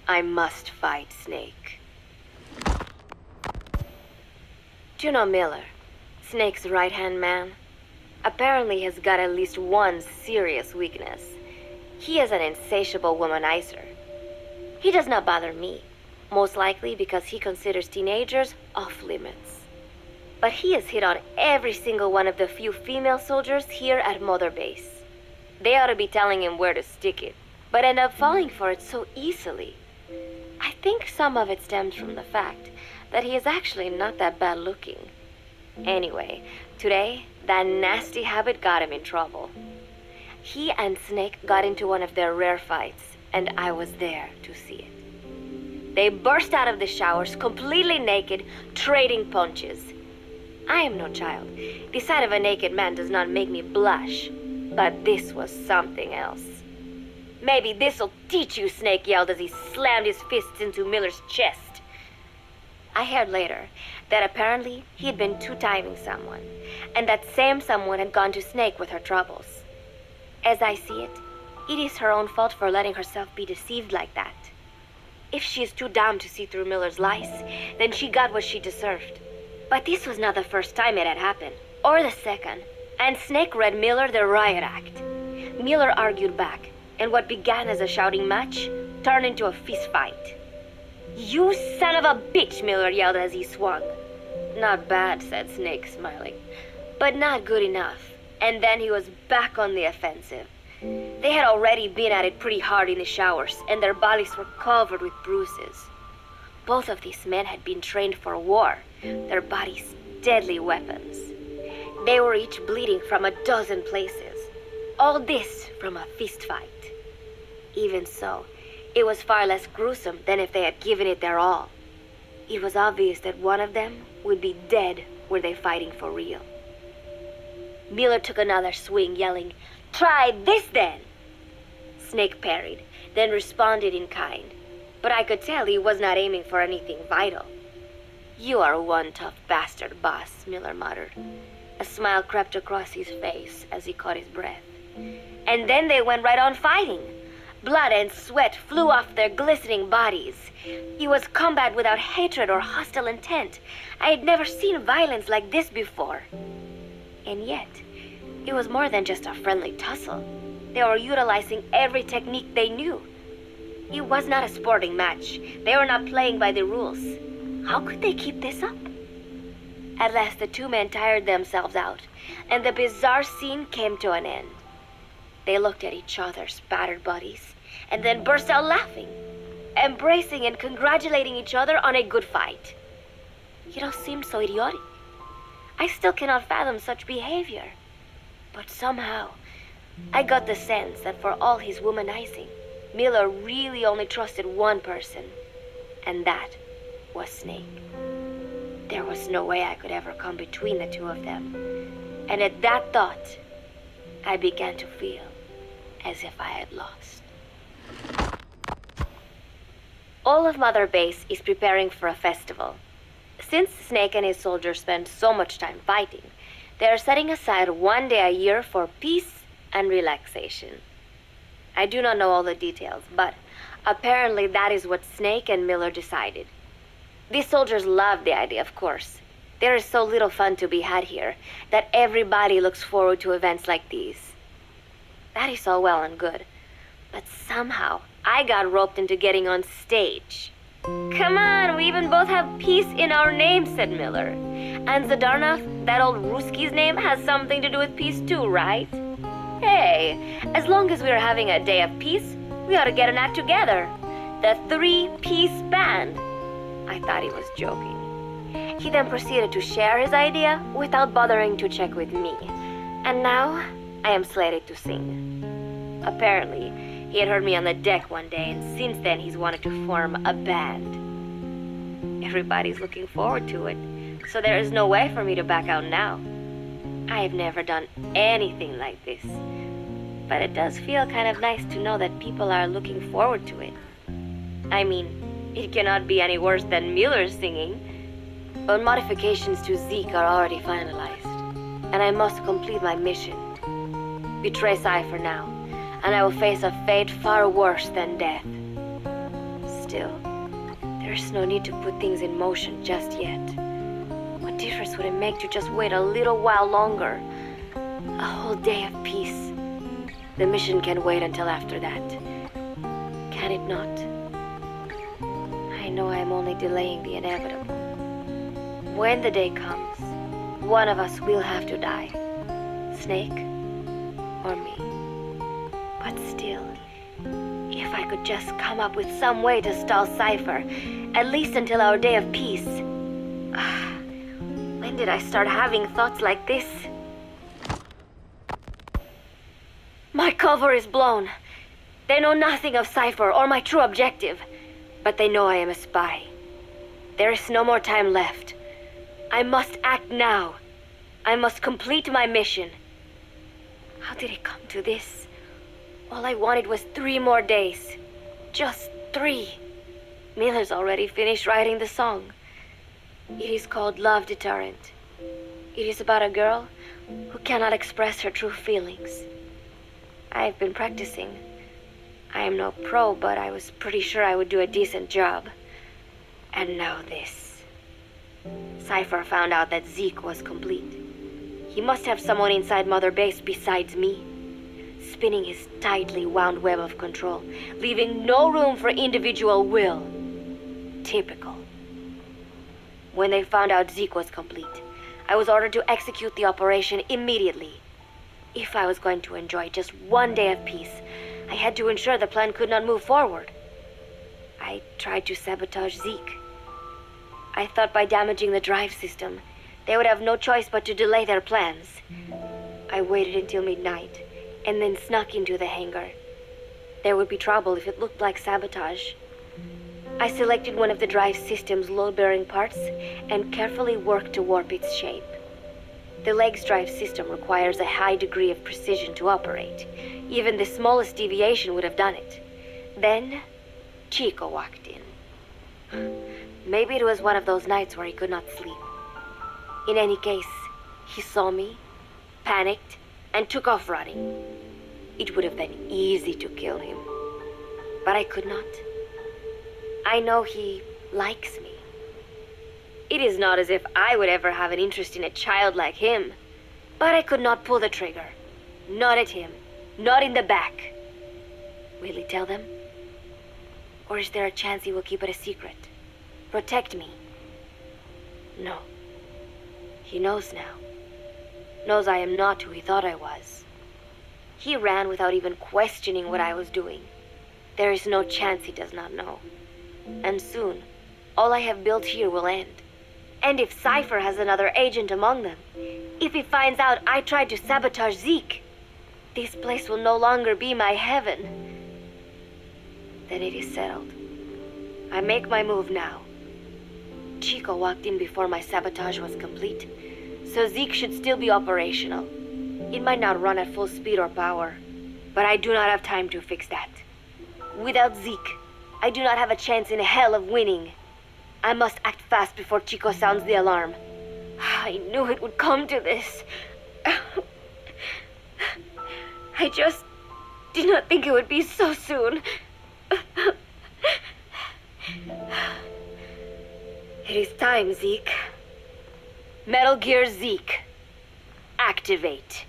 S10: I must fight Snake. Juno Miller, Snake's right-hand man, apparently has got at least one serious weakness. He is an insatiable womanizer. He does not bother me, most likely because he considers teenagers off limits. But he has hit on every single one of the few female soldiers here at Mother Base. They ought to be telling him where to stick it, but end up falling for it so easily. I think some of it stems from the fact that he is actually not that bad looking. Anyway, today, that nasty habit got him in trouble. He and Snake got into one of their rare fights, and I was there to see it. They burst out of the showers, completely naked, trading punches. I am no child. The sight of a naked man does not make me blush, but this was something else. Maybe this'll teach you, Snake yelled as he slammed his fists into Miller's chest. I heard later that apparently he had been two-timing someone, and that same someone had gone to Snake with her troubles. As I see it, it is her own fault for letting herself be deceived like that. If she is too dumb to see through Miller's lies, then she got what she deserved. But this was not the first time it had happened, or the second, and Snake read Miller the riot act. Miller argued back, and what began as a shouting match turned into a fist fight. "You son of a bitch," Miller yelled as he swung. "Not bad," said Snake, smiling, "but not good enough." And then he was back on the offensive. They had already been at it pretty hard in the showers, and their bodies were covered with bruises. Both of these men had been trained for war, their bodies deadly weapons. They were each bleeding from a dozen places. All this from a fist fight. Even so, it was far less gruesome than if they had given it their all. It was obvious that one of them would be dead were they fighting for real. Miller took another swing, yelling, "Try this then!" Snake parried, then responded in kind. But I could tell he was not aiming for anything vital. "You are one tough bastard, boss," Miller muttered. A smile crept across his face as he caught his breath. And then they went right on fighting. Blood and sweat flew off their glistening bodies. It was combat without hatred or hostile intent. I had never seen violence like this before. And yet, it was more than just a friendly tussle. They were utilizing every technique they knew. It was not a sporting match. They were not playing by the rules. How could they keep this up? At last, the two men tired themselves out, and the bizarre scene came to an end. They looked at each other's battered bodies, and then burst out laughing, embracing and congratulating each other on a good fight. It all seemed so idiotic. I still cannot fathom such behavior. But somehow, I got the sense that for all his womanizing, Miller really only trusted one person, and that was Snake. There was no way I could ever come between the two of them. And at that thought, I began to feel as if I had lost. All of Mother Base is preparing for a festival. Since Snake and his soldiers spend so much time fighting, they are setting aside one day a year for peace and relaxation. I do not know all the details, but apparently that is what Snake and Miller decided. These soldiers love the idea, of course. There is so little fun to be had here that everybody looks forward to events like these. That is all well and good, but somehow I got roped into getting on stage. Come on, we even both have peace in our name, said Miller. And Zadarnov, that old Ruski's name, has something to do with peace too, right? Hey, as long as we're having a day of peace, we ought to get an act together. The Three-Piece Band. I thought he was joking. He then proceeded to share his idea without bothering to check with me. And now, I am slated to sing. Apparently, he had heard me on the deck one day, and since then he's wanted to form a band. Everybody's looking forward to it, so there is no way for me to back out now. I have never done anything like this, but it does feel kind of nice to know that people are looking forward to it. I mean, it cannot be any worse than Miller's singing, but modifications to Zeke are already finalized, and I must complete my mission. Betray Cypher now, and I will face a fate far worse than death. Still, there's no need to put things in motion just yet. What difference would it make to just wait a little while longer? A whole day of peace. The mission can wait until after that. Can it not? I know I am only delaying the inevitable. When the day comes, one of us will have to die. Snake or me. But still, if I could just come up with some way to stall Cypher, at least until our day of peace. When did I start having thoughts like this? My cover is blown. They know nothing of Cypher or my true objective, but they know I am a spy. There is no more time left. I must act now. I must complete my mission. How did it come to this? All I wanted was 3 more days. Just 3. Miller's already finished writing the song. It is called Love Deterrent. It is about a girl who cannot express her true feelings. I have been practicing. I am no pro, but I was pretty sure I would do a decent job. And now this. Cypher found out that Zeke was complete. He must have someone inside Mother Base besides me, spinning his tightly wound web of control, leaving no room for individual will. Typical. When they found out Zeke was complete, I was ordered to execute the operation immediately. If I was going to enjoy just 1 day of peace, I had to ensure the plan could not move forward. I tried to sabotage Zeke. I thought by damaging the drive system, they would have no choice but to delay their plans. I waited until midnight, and then snuck into the hangar. There would be trouble if it looked like sabotage. I selected one of the drive system's load-bearing parts and carefully worked to warp its shape. The leg's drive system requires a high degree of precision to operate. Even the smallest deviation would have done it. Then, Chico walked in. Maybe it was one of those nights where he could not sleep. In any case, he saw me, panicked, and took off running. It would have been easy to kill him, but I could not. I know he likes me. It is not as if I would ever have an interest in a child like him, but I could not pull the trigger. Not at him, not in the back. Will he tell them? Or is there a chance he will keep it a secret? Protect me? No. He knows now. Knows I am not who he thought I was. He ran without even questioning what I was doing. There is no chance he does not know. And soon, all I have built here will end. And if Cypher has another agent among them, if he finds out I tried to sabotage Zeke, this place will no longer be my heaven. Then it is settled. I make my move now. Chico walked in before my sabotage was complete, so Zeke should still be operational. It might not run at full speed or power, but I do not have time to fix that. Without Zeke, I do not have a chance in hell of winning. I must act fast before Chico sounds the alarm. I knew it would come to this. I just did not think it would be so soon. It is time, Zeke. Metal Gear Zeke. Activate.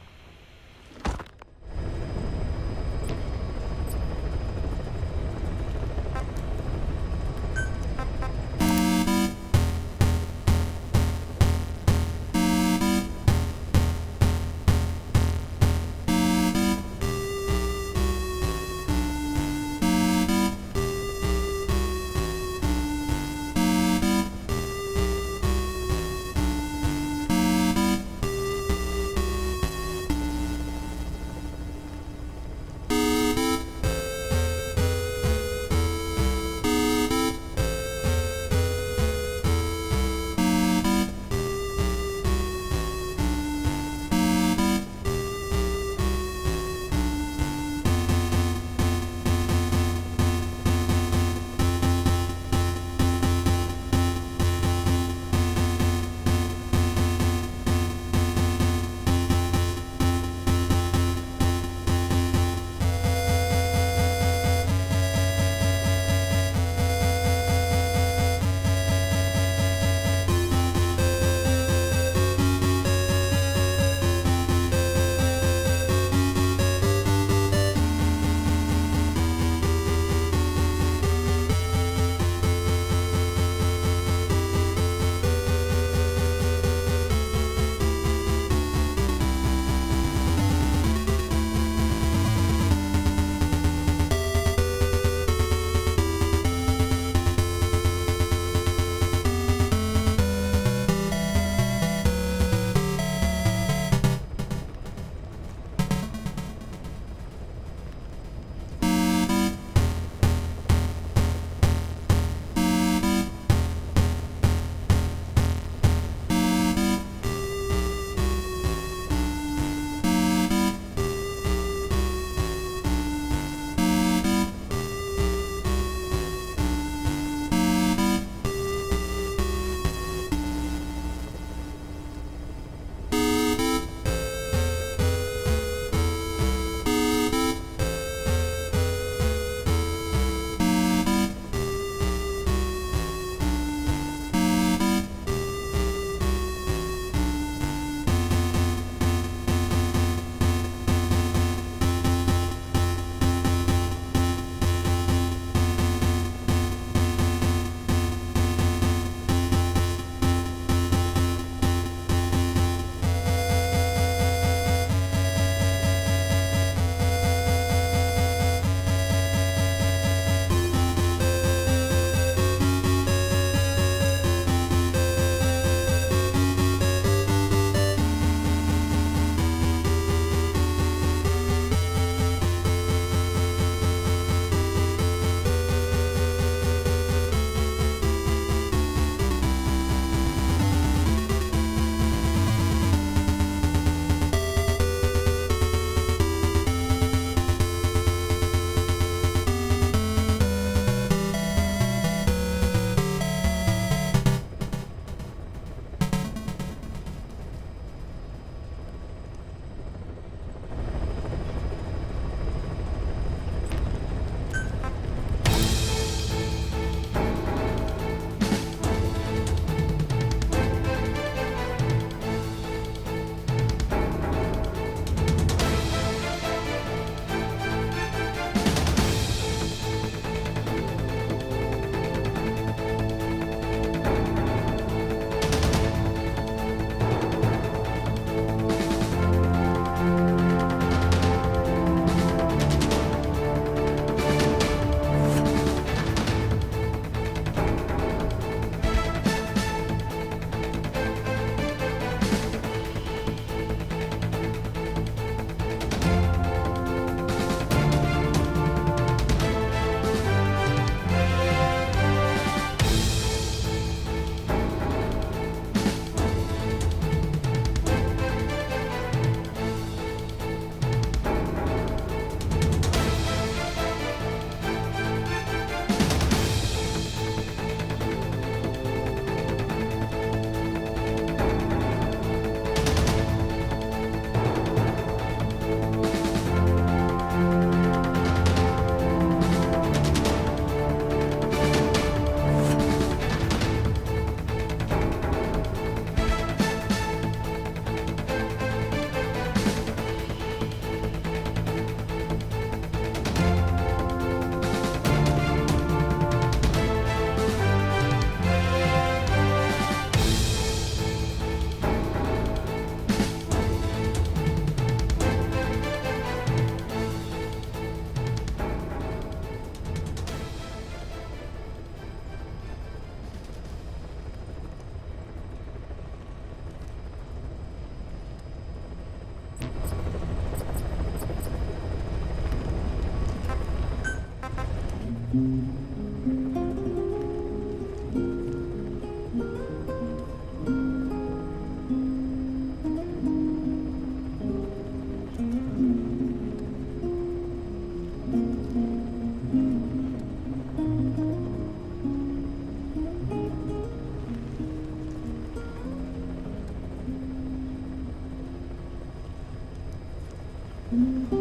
S3: Mm-hmm.